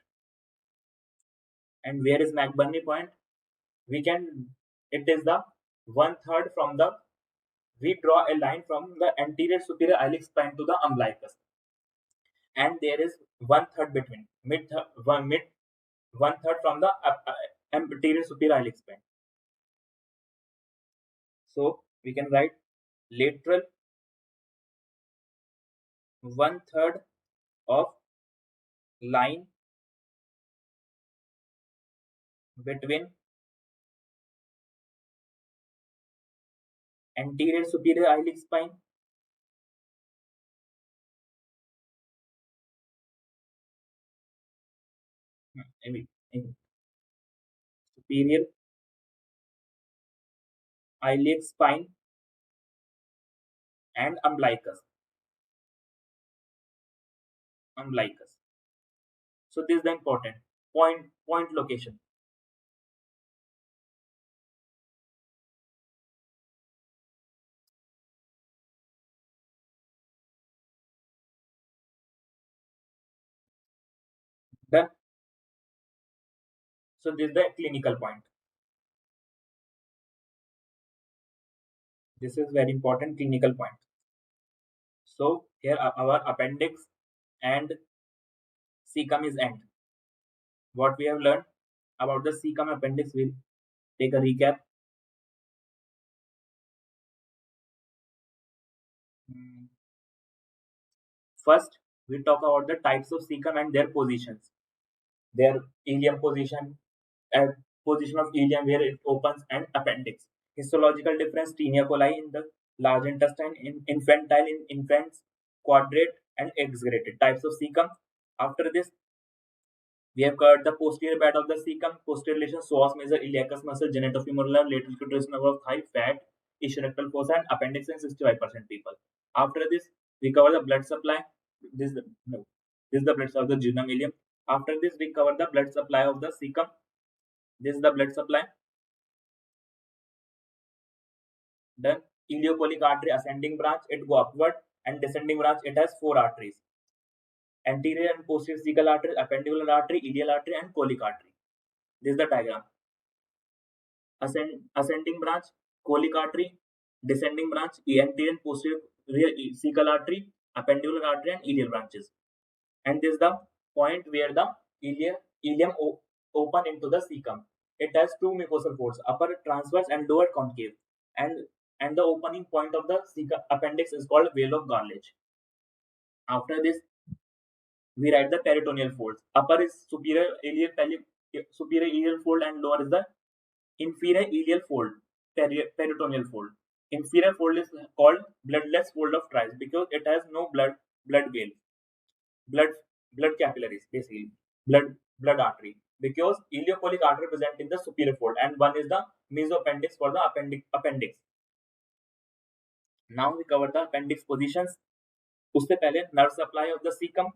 And where is McBurney point? We can, it is the one third from the, we draw a line from the anterior superior iliac spine to the umbilicus, and there is one third between one third from the anterior superior iliac spine. So we can write lateral one third of line between anterior superior iliac spine I mean, superior iliac spine and umbilicus. So this is the important point location. Done. So this is the clinical point. This is very important clinical point. So here our appendix and cecum is end. What we have learned about the cecum appendix, we'll take a recap. First, we talk about the types of cecum and their positions. Their ileum position, position of ileum where it opens, and appendix. Histological difference: tinea coli in the large intestine, in infantile in infants, quadrate and exaggerated. Types of cecum. After this, we have covered the posterior bed of the cecum, posterior relation, psoas major, iliacus muscle, genitofemoral, lateral clitoris nerve of thigh, fat, ictal fossa, and appendix in 65% people. After this, we cover the blood supply. This is the no, this is the blood supply of the jejunum ileum. After this, we cover the blood supply of the cecum. This is the blood supply. Then iliopolic artery ascending branch, it go upward, and descending branch, it has 4 arteries: anterior and posterior cecal artery, appendicular artery, iliac artery, and colic artery. This is the diagram. Ascending branch, colic artery; descending branch, anterior and posterior cecal artery, appendicular artery, and iliac branches. And this is the point where the ileum open into the cecum. It has 2 mucosal folds, upper transverse and lower concave. And the opening point of the cecum appendix is called veil of Garlage. After this, we write the peritoneal folds. Upper is superior ileal fold, and lower is the inferior ileal fold, peritoneal fold. Inferior fold is called bloodless fold of Trice because it has no blood vein, blood blood capillaries, basically blood artery. Because ileopolic artery present in the superior fold, and one is the mesoappendix for the appendix. Now we cover the appendix positions. उससे पहले nerve supply of the cecum,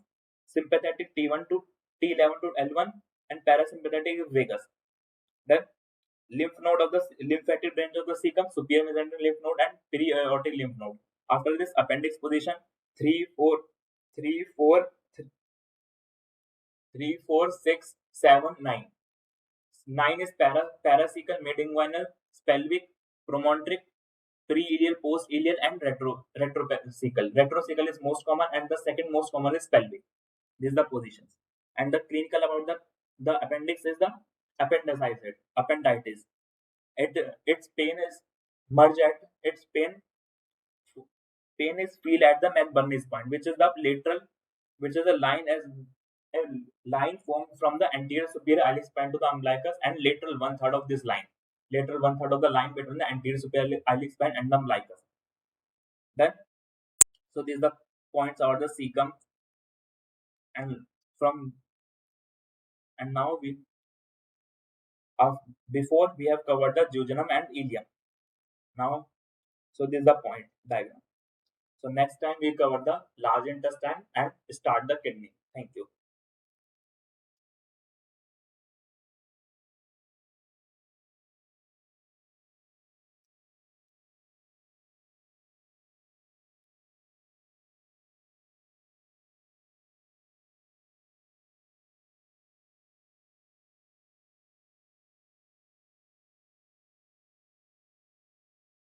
sympathetic T1 to T11 to L1, and parasympathetic is vagus. Then lymph node of the lymphatic branch of the cecum, superior mesenteric lymph node and periaortic lymph node. After this, appendix position 3, 4, 3, 4, 3, 4, 6, 7, 9. 9 is paracecal, midinguinal, pelvic, promontoric, pre-ileal, post-ileal, and retrocecal. Retrocecal is most common, and the second most common is pelvic. These are the positions. And the clinical about the appendix is the appendicitis. Its pain is merge at its pain is feel at the McBurney's point, which is the lateral, which is a line as a line formed from the anterior superior iliac spine to the umbilicus, and lateral one third of this line. Lateral one third of the line between the anterior superior iliac spine and the umbilicus. Then, so these are the points are the cecum, and from and now we uh, before we have covered the jejunum and ileum. Now, so this is the point diagram. So next time we cover the large intestine and start the kidney. Thank you.